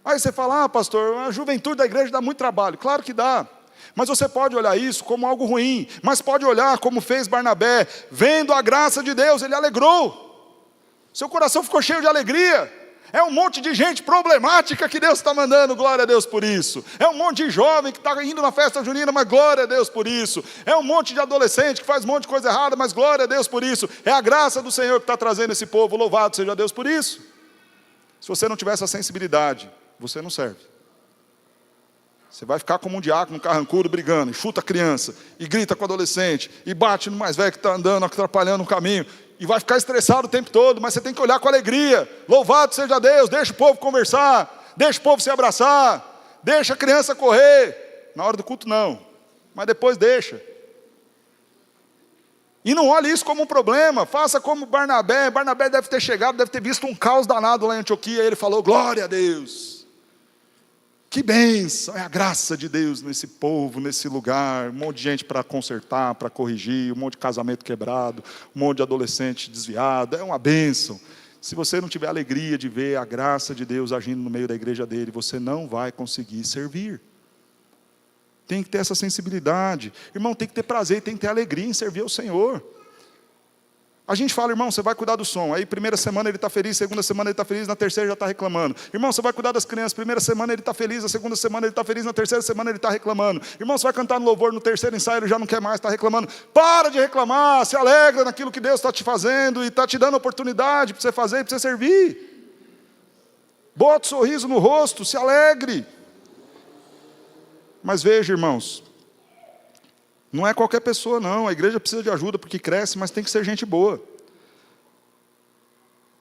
Aí você fala, pastor, a juventude da igreja dá muito trabalho. Claro que dá. Mas você pode olhar isso como algo ruim. Mas pode olhar como fez Barnabé. Vendo a graça de Deus, ele alegrou. Seu coração ficou cheio de alegria. É um monte de gente problemática que Deus está mandando, glória a Deus por isso. É um monte de jovem que está indo na festa junina, mas glória a Deus por isso. É um monte de adolescente que faz um monte de coisa errada, mas glória a Deus por isso. É a graça do Senhor que está trazendo esse povo, louvado seja Deus por isso. Se você não tiver essa sensibilidade, você não serve. Você vai ficar como um diácono carrancudo brigando, e chuta a criança, e grita com o adolescente, e bate no mais velho que está andando, atrapalhando o caminho, e vai ficar estressado o tempo todo, mas você tem que olhar com alegria. Louvado seja Deus, deixa o povo conversar, deixa o povo se abraçar, deixa a criança correr. Na hora do culto não, mas depois deixa. E não olhe isso como um problema, faça como Barnabé. Barnabé deve ter chegado, deve ter visto um caos danado lá em Antioquia, e ele falou, glória a Deus. Que bênção, é a graça de Deus nesse povo, nesse lugar, um monte de gente para consertar, para corrigir, um monte de casamento quebrado, um monte de adolescente desviado, é uma bênção. Se você não tiver alegria de ver a graça de Deus agindo no meio da igreja dele, você não vai conseguir servir. Tem que ter essa sensibilidade, irmão, tem que ter prazer, tem que ter alegria em servir ao Senhor. A gente fala, irmão, você vai cuidar do som. Aí, primeira semana ele está feliz, segunda semana ele está feliz, na terceira já está reclamando. Irmão, você vai cuidar das crianças, primeira semana ele está feliz, na segunda semana ele está feliz, na terceira semana ele está reclamando. Irmão, você vai cantar no louvor, no terceiro ensaio ele já não quer mais, está reclamando. Para de reclamar, se alegra naquilo que Deus está te fazendo e está te dando oportunidade para você fazer e para você servir. Bota um sorriso no rosto, se alegre. Mas veja, irmãos, não é qualquer pessoa não, a igreja precisa de ajuda porque cresce, mas tem que ser gente boa.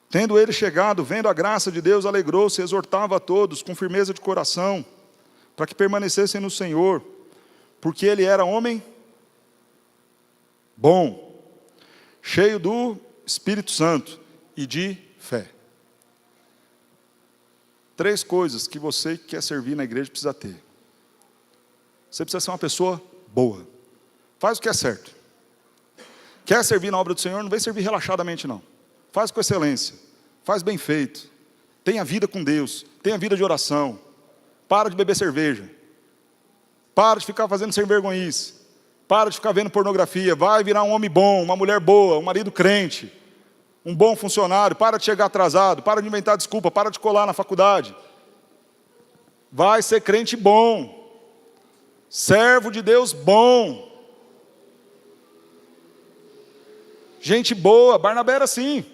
Tendo ele chegado, vendo a graça de Deus, alegrou-se, exortava a todos com firmeza de coração, para que permanecessem no Senhor, porque ele era homem bom, cheio do Espírito Santo e de fé. 3 coisas que você que quer servir na igreja precisa ter. Você precisa ser uma pessoa boa. Faz o que é certo. Quer servir na obra do Senhor? Não vem servir relaxadamente, não. Faz com excelência. Faz bem feito. Tenha vida com Deus. Tenha vida de oração. Para de beber cerveja. Para de ficar fazendo sem vergonhice. Para de ficar vendo pornografia. Vai virar um homem bom, uma mulher boa, um marido crente. Um bom funcionário. Para de chegar atrasado. Para de inventar desculpa. Para de colar na faculdade. Vai ser crente bom. Servo de Deus bom. Gente boa. Barnabé era assim.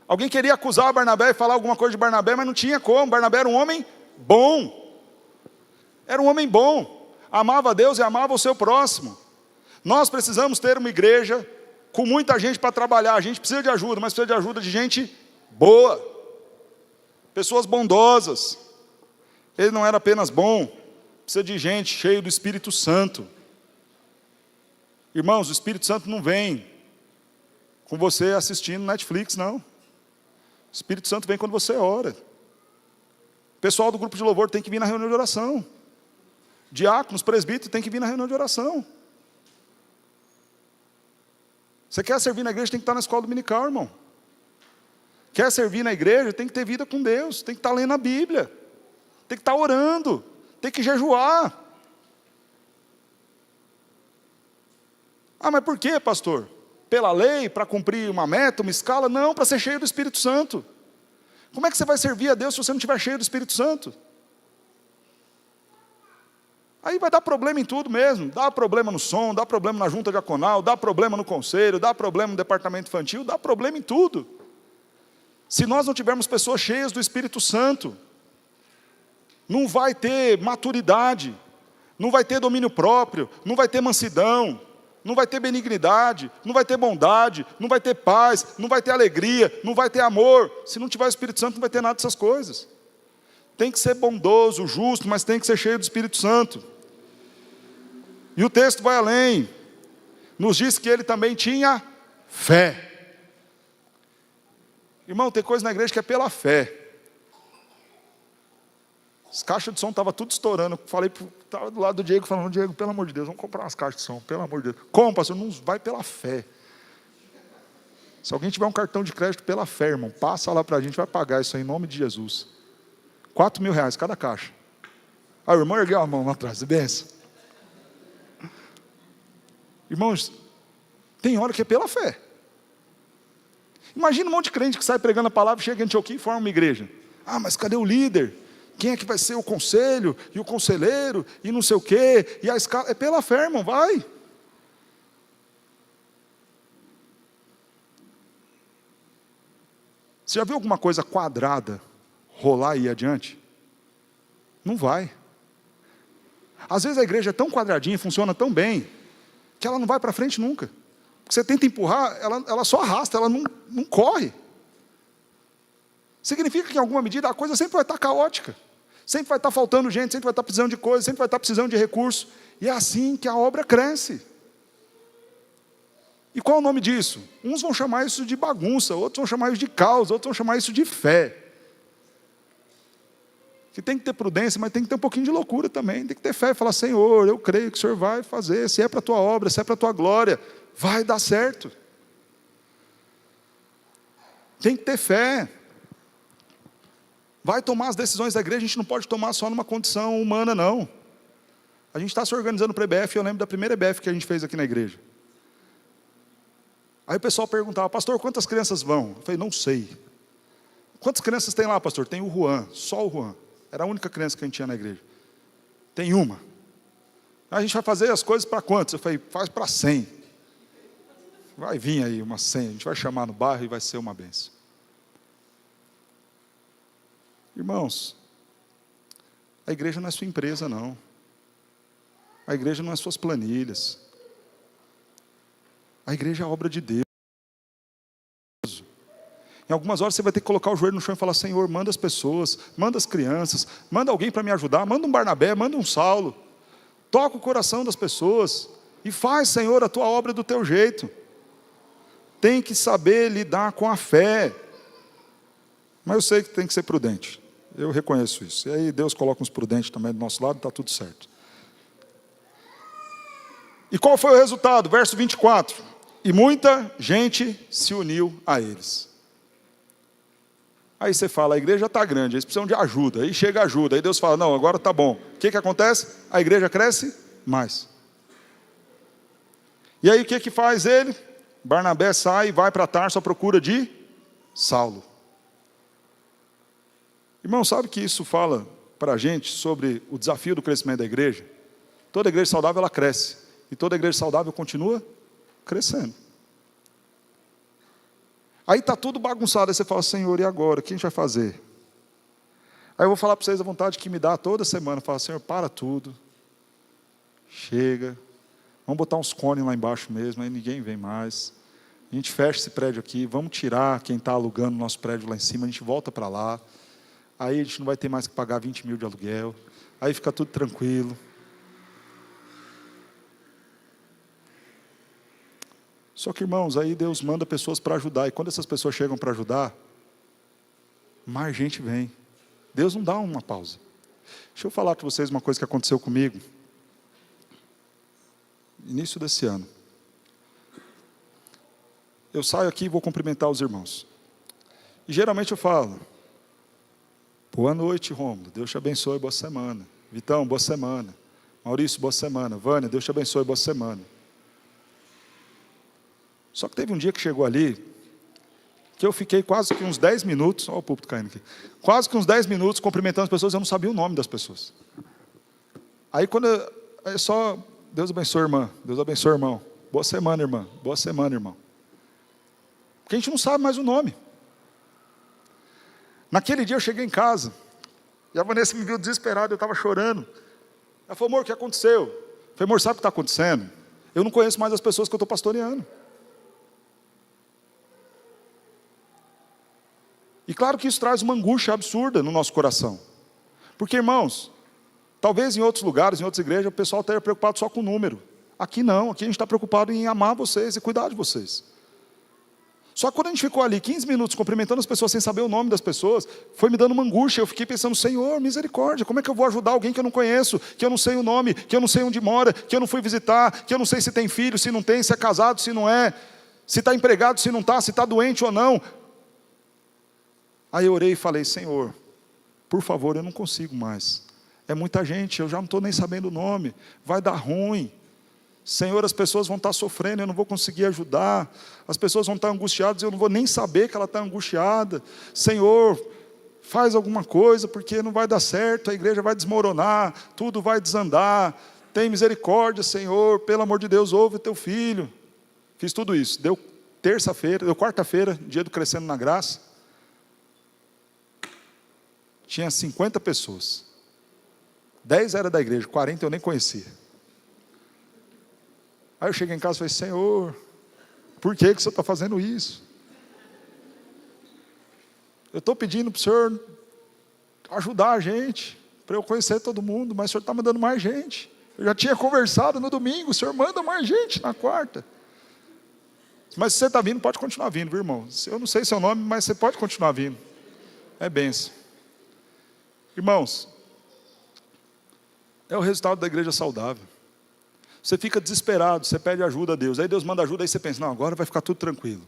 Alguém queria acusar Barnabé e falar alguma coisa de Barnabé, mas não tinha como. Barnabé era um homem bom. Era um homem bom. Amava a Deus e amava o seu próximo. Nós precisamos ter uma igreja com muita gente para trabalhar. A gente precisa de ajuda, mas precisa de ajuda de gente boa. Pessoas bondosas. Ele não era apenas bom. Precisa de gente cheia do Espírito Santo. Irmãos, o Espírito Santo não vem com você assistindo Netflix, não. O Espírito Santo vem quando você ora. O pessoal do grupo de louvor tem que vir na reunião de oração. Diáconos, presbíteros tem que vir na reunião de oração. Você quer servir na igreja, tem que estar na escola dominical, irmão. Quer servir na igreja, tem que ter vida com Deus. Tem que estar lendo a Bíblia. Tem que estar orando. Tem que jejuar. Ah, mas por quê, pastor? Pela lei, para cumprir uma meta, uma escala? Não, para ser cheio do Espírito Santo. Como é que você vai servir a Deus se você não estiver cheio do Espírito Santo? Aí vai dar problema em tudo mesmo. Dá problema no som, dá problema na junta diaconal, dá problema no conselho, dá problema no departamento infantil, dá problema em tudo. Se nós não tivermos pessoas cheias do Espírito Santo, não vai ter maturidade, não vai ter domínio próprio, não vai ter mansidão, não vai ter benignidade, não vai ter bondade, não vai ter paz, não vai ter alegria, não vai ter amor. Se não tiver o Espírito Santo, não vai ter nada dessas coisas. Tem que ser bondoso, justo, mas tem que ser cheio do Espírito Santo. E o texto vai além, nos diz que ele também tinha fé. Irmão, tem coisa na igreja que é pela fé. As caixas de som estavam tudo estourando. Estava do lado do Diego, falando: Diego, pelo amor de Deus, vamos comprar umas caixas de som, pelo amor de Deus. Como, pastor? Não vai pela fé. Se alguém tiver um cartão de crédito pela fé, irmão, passa lá para a gente, vai pagar isso aí em nome de Jesus. R$4.000 cada caixa. Aí o irmão ergueu a mão lá atrás, benção. Irmãos, tem hora que é pela fé. Imagina um monte de crente que sai pregando a palavra, chega em Antioquia e forma uma igreja. Ah, mas cadê o líder? Quem é que vai ser o conselho, e o conselheiro, e não sei o quê, e a escala? É pela fé, irmão, vai. Você já viu alguma coisa quadrada rolar e ir adiante? Não vai. Às vezes a igreja é tão quadradinha, funciona tão bem, que ela não vai para frente nunca. Porque você tenta empurrar, ela só arrasta, ela não corre. Significa que em alguma medida a coisa sempre vai estar caótica. Sempre vai estar faltando gente, sempre vai estar precisando de coisa, sempre vai estar precisando de recurso. E é assim que a obra cresce. E qual é o nome disso? Uns vão chamar isso de bagunça, outros vão chamar isso de caos, outros vão chamar isso de fé. Que tem que ter prudência, mas tem que ter um pouquinho de loucura também. Tem que ter fé e falar: Senhor, eu creio que o Senhor vai fazer. Se é para a tua obra, se é para a tua glória, vai dar certo. Tem que ter fé. Vai tomar as decisões da igreja, a gente não pode tomar só numa condição humana, não. A gente está se organizando para a EBF, eu lembro da primeira EBF que a gente fez aqui na igreja. Aí o pessoal perguntava: pastor, quantas crianças vão? Eu falei: não sei. Quantas crianças tem lá, pastor? Tem o Juan, só o Juan. Era a única criança que a gente tinha na igreja. Tem uma. A gente vai fazer as coisas para quantos? Eu falei: faz para 100. Vai vir aí umas 100, a gente vai chamar no bairro e vai ser uma bênção. Irmãos, a igreja não é sua empresa, não. A igreja não é suas planilhas. A igreja é a obra de Deus. Em algumas horas você vai ter que colocar o joelho no chão e falar: Senhor, manda as pessoas, manda as crianças, manda alguém para me ajudar, manda um Barnabé, manda um Saulo. Toca o coração das pessoas e faz, Senhor, a tua obra do teu jeito. Tem que saber lidar com a fé. Mas eu sei que tem que ser prudente. Eu reconheço isso. E aí Deus coloca uns prudentes também do nosso lado, está tudo certo. E qual foi o resultado? Verso 24. E muita gente se uniu a eles. Aí você fala: a igreja está grande, eles precisam de ajuda. Aí chega ajuda, aí Deus fala: não, agora está bom. O que acontece? A igreja cresce mais. E aí o que faz ele? Barnabé sai e vai para Tarso à procura de Saulo. Irmão, sabe que isso fala para a gente sobre o desafio do crescimento da igreja? Toda igreja saudável, ela cresce. E toda igreja saudável continua crescendo. Aí está tudo bagunçado, aí você fala: Senhor, e agora? O que a gente vai fazer? Aí eu vou falar para vocês a vontade que me dá toda semana. Fala: Senhor, para tudo. Chega. Vamos botar uns cones lá embaixo mesmo, aí ninguém vem mais. A gente fecha esse prédio aqui, vamos tirar quem está alugando o nosso prédio lá em cima, a gente volta para lá. Aí a gente não vai ter mais que pagar 20 mil de aluguel. Aí fica tudo tranquilo. Só que, irmãos, aí Deus manda pessoas para ajudar. E quando essas pessoas chegam para ajudar, mais gente vem. Deus não dá uma pausa. Deixa eu falar para vocês uma coisa que aconteceu comigo. Início desse ano. Eu saio aqui e vou cumprimentar os irmãos. E geralmente eu falo: boa noite, Rômulo, Deus te abençoe, boa semana. Vitão, boa semana. Maurício, boa semana. Vânia, Deus te abençoe, boa semana. Só que teve um dia que chegou ali, que eu fiquei quase que uns 10 minutos, olha o púlpito caindo aqui, quase que uns 10 minutos cumprimentando as pessoas, eu não sabia o nome das pessoas. Aí quando é só: Deus abençoe, irmã, Deus abençoe, irmão. Boa semana, irmã, boa semana, irmão. Porque a gente não sabe mais o nome. Naquele dia eu cheguei em casa, e a Vanessa me viu desesperado, eu estava chorando. Ela falou, amor, o que aconteceu? Eu falei, amor, sabe o que está acontecendo? Eu não conheço mais as pessoas que eu estou pastoreando. E claro que isso traz uma angústia absurda no nosso coração. Porque, irmãos, talvez em outros lugares, em outras igrejas, o pessoal esteja preocupado só com o número. Aqui não, aqui a gente está preocupado em amar vocês e cuidar de vocês. Só que quando a gente ficou ali 15 minutos cumprimentando as pessoas sem saber o nome das pessoas, foi me dando uma angústia. Eu fiquei pensando, Senhor, misericórdia, como é que eu vou ajudar alguém que eu não conheço, que eu não sei o nome, que eu não sei onde mora, que eu não fui visitar, que eu não sei se tem filho, se não tem, se é casado, se não é, se está empregado, se não está, se está doente ou não. Aí eu orei e falei, Senhor, por favor, eu não consigo mais. É muita gente, eu já não estou nem sabendo o nome, vai dar ruim. Senhor, as pessoas vão estar sofrendo, eu não vou conseguir ajudar. As pessoas vão estar angustiadas, eu não vou nem saber que ela está angustiada. Senhor, faz alguma coisa, porque não vai dar certo, a igreja vai desmoronar, tudo vai desandar. Tem misericórdia, Senhor, pelo amor de Deus, ouve o teu filho. Fiz tudo isso, deu terça-feira, deu quarta-feira, dia do Crescendo na Graça. Tinha 50 pessoas. 10 era da igreja, 40 eu nem conhecia. Aí eu cheguei em casa e falei, Senhor, por que o Senhor está fazendo isso? Eu estou pedindo para o Senhor ajudar a gente, para eu conhecer todo mundo, mas o Senhor está mandando mais gente. Eu já tinha conversado no domingo, o Senhor manda mais gente na quarta. Mas se você está vindo, pode continuar vindo, viu, irmão? Eu não sei seu nome, mas você pode continuar vindo. É bênção. Irmãos, é o resultado da igreja saudável. Você fica desesperado, você pede ajuda a Deus, aí Deus manda ajuda, aí você pensa, não, agora vai ficar tudo tranquilo.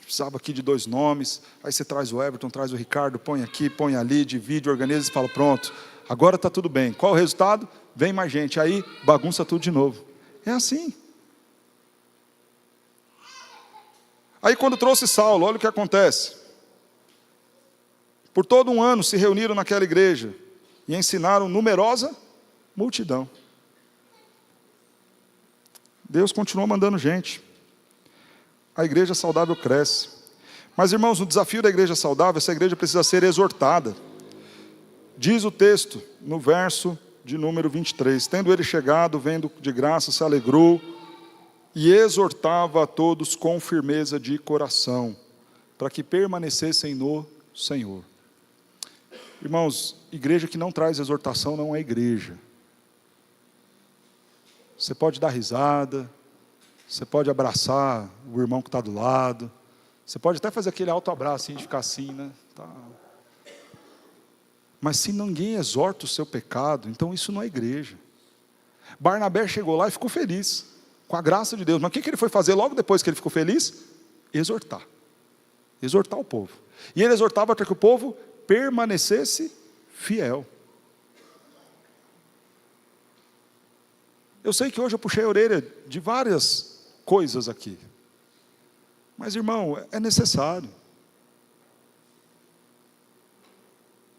Precisava aqui de 2 nomes, aí você traz o Everton, traz o Ricardo, põe aqui, põe ali, divide, organiza e fala, pronto, agora está tudo bem. Qual o resultado? Vem mais gente, aí bagunça tudo de novo. É assim. Aí quando trouxe Saulo, olha o que acontece. Por todo um ano se reuniram naquela igreja e ensinaram numerosa multidão. Deus continua mandando gente. A igreja saudável cresce. Mas, irmãos, o desafio da igreja saudável, essa igreja precisa ser exortada. Diz o texto, no verso de número 23, tendo ele chegado, vendo de graça, se alegrou, e exortava a todos com firmeza de coração, para que permanecessem no Senhor. Irmãos, igreja que não traz exortação não é igreja. Você pode dar risada, você pode abraçar o irmão que está do lado, você pode até fazer aquele autoabraço, assim, de ficar assim, né? Tá. Mas se ninguém exorta o seu pecado, então isso não é igreja. Barnabé chegou lá e ficou feliz, com a graça de Deus. Mas o que ele foi fazer logo depois que ele ficou feliz? Exortar. Exortar o povo. E ele exortava para que o povo permanecesse fiel. Eu sei que hoje eu puxei a orelha de várias coisas aqui. Mas, irmão, é necessário.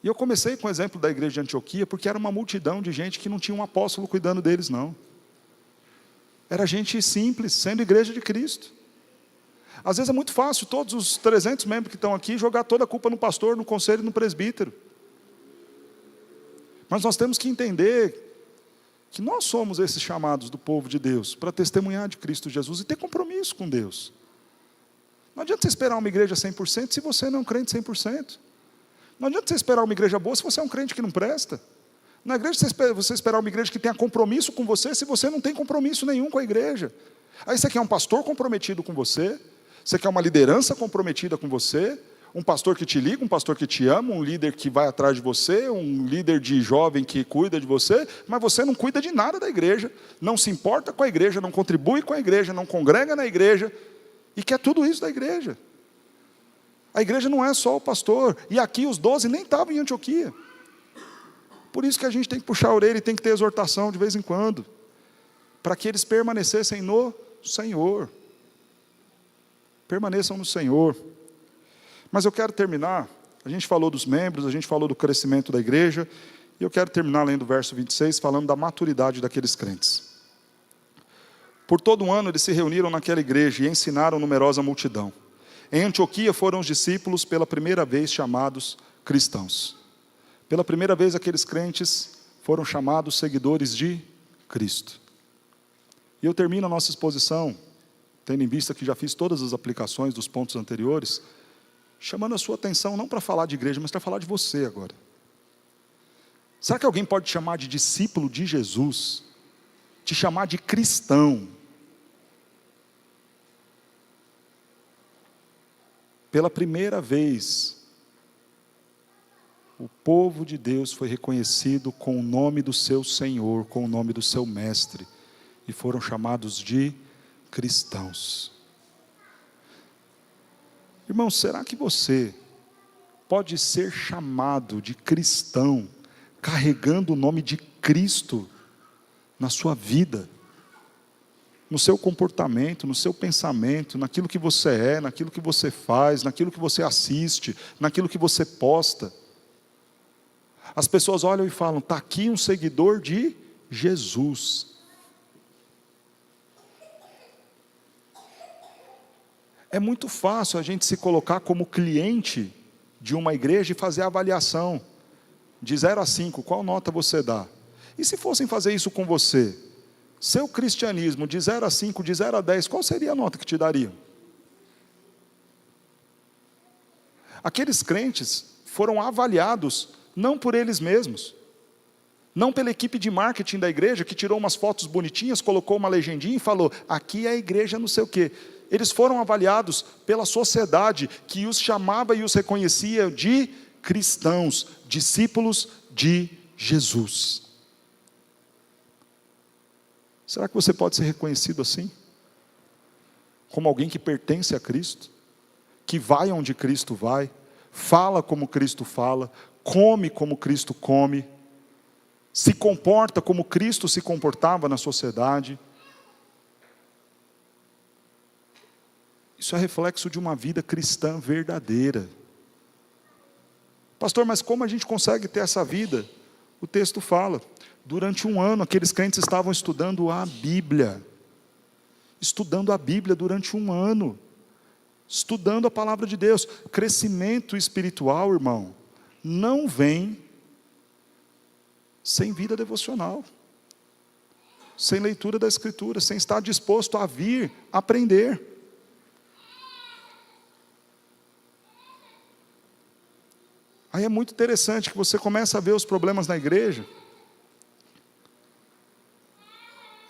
E eu comecei com o exemplo da igreja de Antioquia, porque era uma multidão de gente que não tinha um apóstolo cuidando deles, não. Era gente simples, sendo igreja de Cristo. Às vezes é muito fácil, todos os 300 membros que estão aqui, jogar toda a culpa no pastor, no conselho e no presbítero. Mas nós temos que entender que nós somos esses chamados do povo de Deus, para testemunhar de Cristo Jesus e ter compromisso com Deus. Não adianta você esperar uma igreja 100% se você não é um crente 100%. Não adianta você esperar uma igreja boa se você é um crente que não presta. Não adianta você esperar uma igreja que tenha compromisso com você se você não tem compromisso nenhum com a igreja. Aí você quer um pastor comprometido com você, você quer uma liderança comprometida com você, um pastor que te liga, um pastor que te ama, um líder que vai atrás de você, um líder de jovem que cuida de você, mas você não cuida de nada da igreja, não se importa com a igreja, não contribui com a igreja, não congrega na igreja, e quer tudo isso da igreja. A igreja não é só o pastor, e aqui os 12 nem estavam em Antioquia. Por isso que a gente tem que puxar a orelha e tem que ter exortação de vez em quando, para que eles permanecessem no Senhor. Permaneçam no Senhor. Mas eu quero terminar, a gente falou dos membros, a gente falou do crescimento da igreja, e eu quero terminar lendo o verso 26, falando da maturidade daqueles crentes. Por todo um ano eles se reuniram naquela igreja e ensinaram numerosa multidão. Em Antioquia foram os discípulos pela primeira vez chamados cristãos. Pela primeira vez, aqueles crentes foram chamados seguidores de Cristo. E eu termino a nossa exposição, tendo em vista que já fiz todas as aplicações dos pontos anteriores, chamando a sua atenção não para falar de igreja, mas para falar de você agora. Será que alguém pode te chamar de discípulo de Jesus? Te chamar de cristão? Pela primeira vez, o povo de Deus foi reconhecido com o nome do seu Senhor, com o nome do seu Mestre, e foram chamados de cristãos. Irmão, será que você pode ser chamado de cristão, carregando o nome de Cristo na sua vida, no seu comportamento, no seu pensamento, naquilo que você é, naquilo que você faz, naquilo que você assiste, naquilo que você posta? As pessoas olham e falam: está aqui um seguidor de Jesus. É muito fácil a gente se colocar como cliente de uma igreja e fazer a avaliação. De 0 a 5, qual nota você dá? E se fossem fazer isso com você? Seu cristianismo, de 0 a 5, de 0 a 10, qual seria a nota que te dariam? Aqueles crentes foram avaliados não por eles mesmos, não pela equipe de marketing da igreja, que tirou umas fotos bonitinhas, colocou uma legendinha e falou: aqui é a igreja não sei o quê. Eles foram avaliados pela sociedade, que os chamava e os reconhecia de cristãos, discípulos de Jesus. Será que você pode ser reconhecido assim? Como alguém que pertence a Cristo, que vai onde Cristo vai, fala como Cristo fala, come como Cristo come, se comporta como Cristo se comportava na sociedade? Isso é reflexo de uma vida cristã verdadeira. Pastor, mas como a gente consegue ter essa vida? O texto fala: durante 1 ano, aqueles crentes estavam estudando a Bíblia. Estudando a Bíblia durante 1 ano. Estudando a palavra de Deus. Crescimento espiritual, irmão, não vem sem vida devocional, sem leitura da Escritura, sem estar disposto a vir aprender. Aí é muito interessante que você começa a ver os problemas na igreja.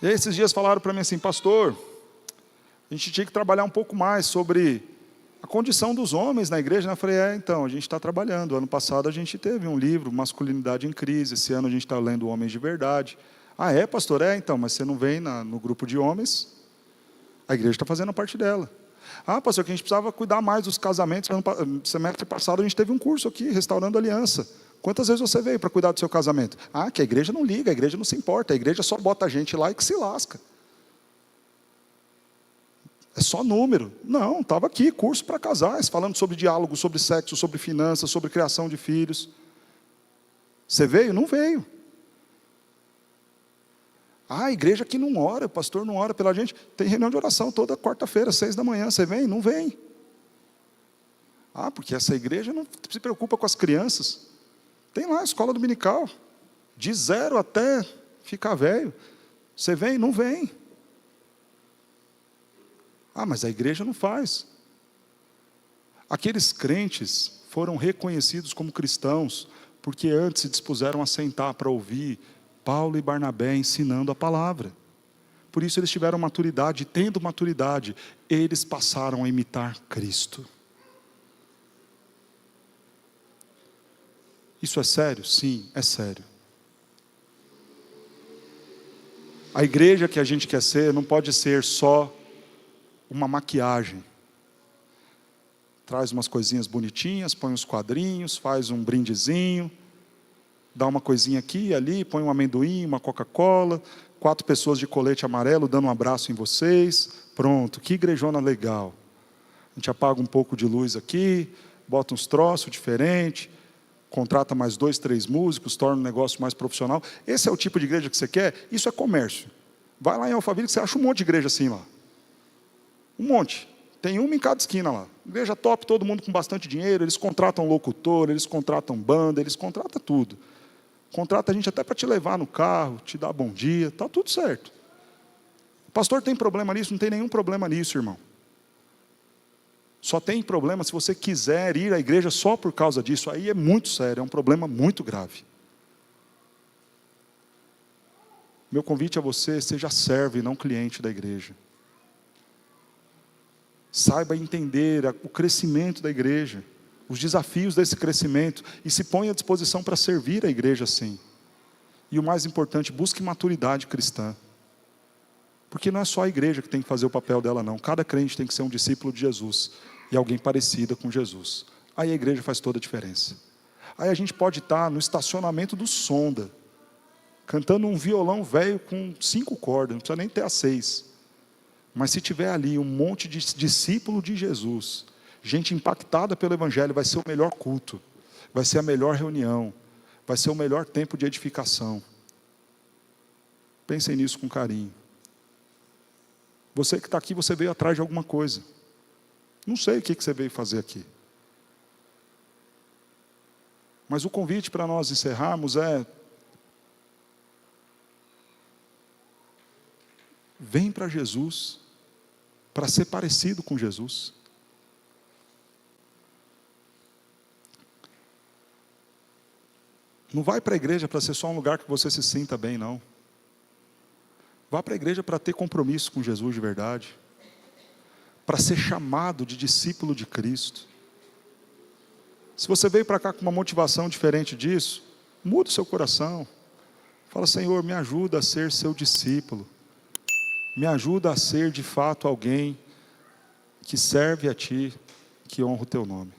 E aí esses dias falaram para mim assim: pastor, a gente tinha que trabalhar um pouco mais sobre a condição dos homens na igreja, né? Eu falei: então, a gente está trabalhando. Ano passado a gente teve um livro, Masculinidade em Crise. Esse ano a gente está lendo Homens de Verdade. Ah, é, pastor? Então, mas você não vem no grupo de homens? A igreja está fazendo a parte dela. Ah, pastor, que a gente precisava cuidar mais dos casamentos. Semestre passado a gente teve um curso aqui, Restaurando Aliança. Quantas vezes você veio para cuidar do seu casamento? Ah, que a igreja não liga, a igreja não se importa, a igreja só bota a gente lá e que se lasca. É só número. Não, estava aqui, curso para casais, falando sobre diálogo, sobre sexo, sobre finanças, sobre criação de filhos. Você veio? Não veio. Ah, a igreja que não ora, o pastor não ora pela gente. Tem reunião de oração toda quarta-feira, 6 da manhã. Você vem? Não vem. Ah, porque essa igreja não se preocupa com as crianças. Tem lá a escola dominical, de 0 até ficar velho. Você vem? Não vem. Ah, mas a igreja não faz. Aqueles crentes foram reconhecidos como cristãos, porque antes se dispuseram a sentar para ouvir Paulo e Barnabé ensinando a palavra. Por isso eles tiveram maturidade, e tendo maturidade, eles passaram a imitar Cristo. Isso é sério? Sim, é sério. A igreja que a gente quer ser não pode ser só uma maquiagem. Traz umas coisinhas bonitinhas, põe uns quadrinhos, faz um brindezinho, dá uma coisinha aqui e ali, põe um amendoim, uma Coca-Cola, 4 pessoas de colete amarelo dando um abraço em vocês. Pronto, que igrejona legal. A gente apaga um pouco de luz aqui, bota uns troços diferentes, contrata mais 2, 3 músicos, torna o negócio mais profissional. Esse é o tipo de igreja que você quer? Isso é comércio. Vai lá em Alphaville que você acha um monte de igreja assim lá. Um monte. Tem uma em cada esquina lá. Igreja top, todo mundo com bastante dinheiro, eles contratam locutor, eles contratam banda, eles contratam tudo. Contrata a gente até para te levar no carro, te dar bom dia, está tudo certo. O pastor tem problema nisso? Não tem nenhum problema nisso, irmão. Só tem problema se você quiser ir à igreja só por causa disso. Aí é muito sério, é um problema muito grave. Meu convite a você, seja servo e não cliente da igreja. Saiba entender o crescimento da igreja, os desafios desse crescimento, e se ponha à disposição para servir a igreja sim. E o mais importante, busque maturidade cristã. Porque não é só a igreja que tem que fazer o papel dela não. Cada crente tem que ser um discípulo de Jesus. E alguém parecido com Jesus. Aí a igreja faz toda a diferença. Aí a gente pode estar no estacionamento do Sonda, cantando um violão velho com 5 cordas, não precisa nem ter as 6. Mas se tiver ali um monte de discípulo de Jesus, gente impactada pelo Evangelho, vai ser o melhor culto, vai ser a melhor reunião, vai ser o melhor tempo de edificação. Pensem nisso com carinho. Você que está aqui, você veio atrás de alguma coisa. Não sei o que você veio fazer aqui. Mas o convite para nós encerrarmos é: vem para Jesus, para ser parecido com Jesus. Não vai para a igreja para ser só um lugar que você se sinta bem, não. Vá para a igreja para ter compromisso com Jesus de verdade. Para ser chamado de discípulo de Cristo. Se você veio para cá com uma motivação diferente disso, muda o seu coração. Fala: Senhor, me ajuda a ser seu discípulo. Me ajuda a ser de fato alguém que serve a Ti, que honra o Teu nome.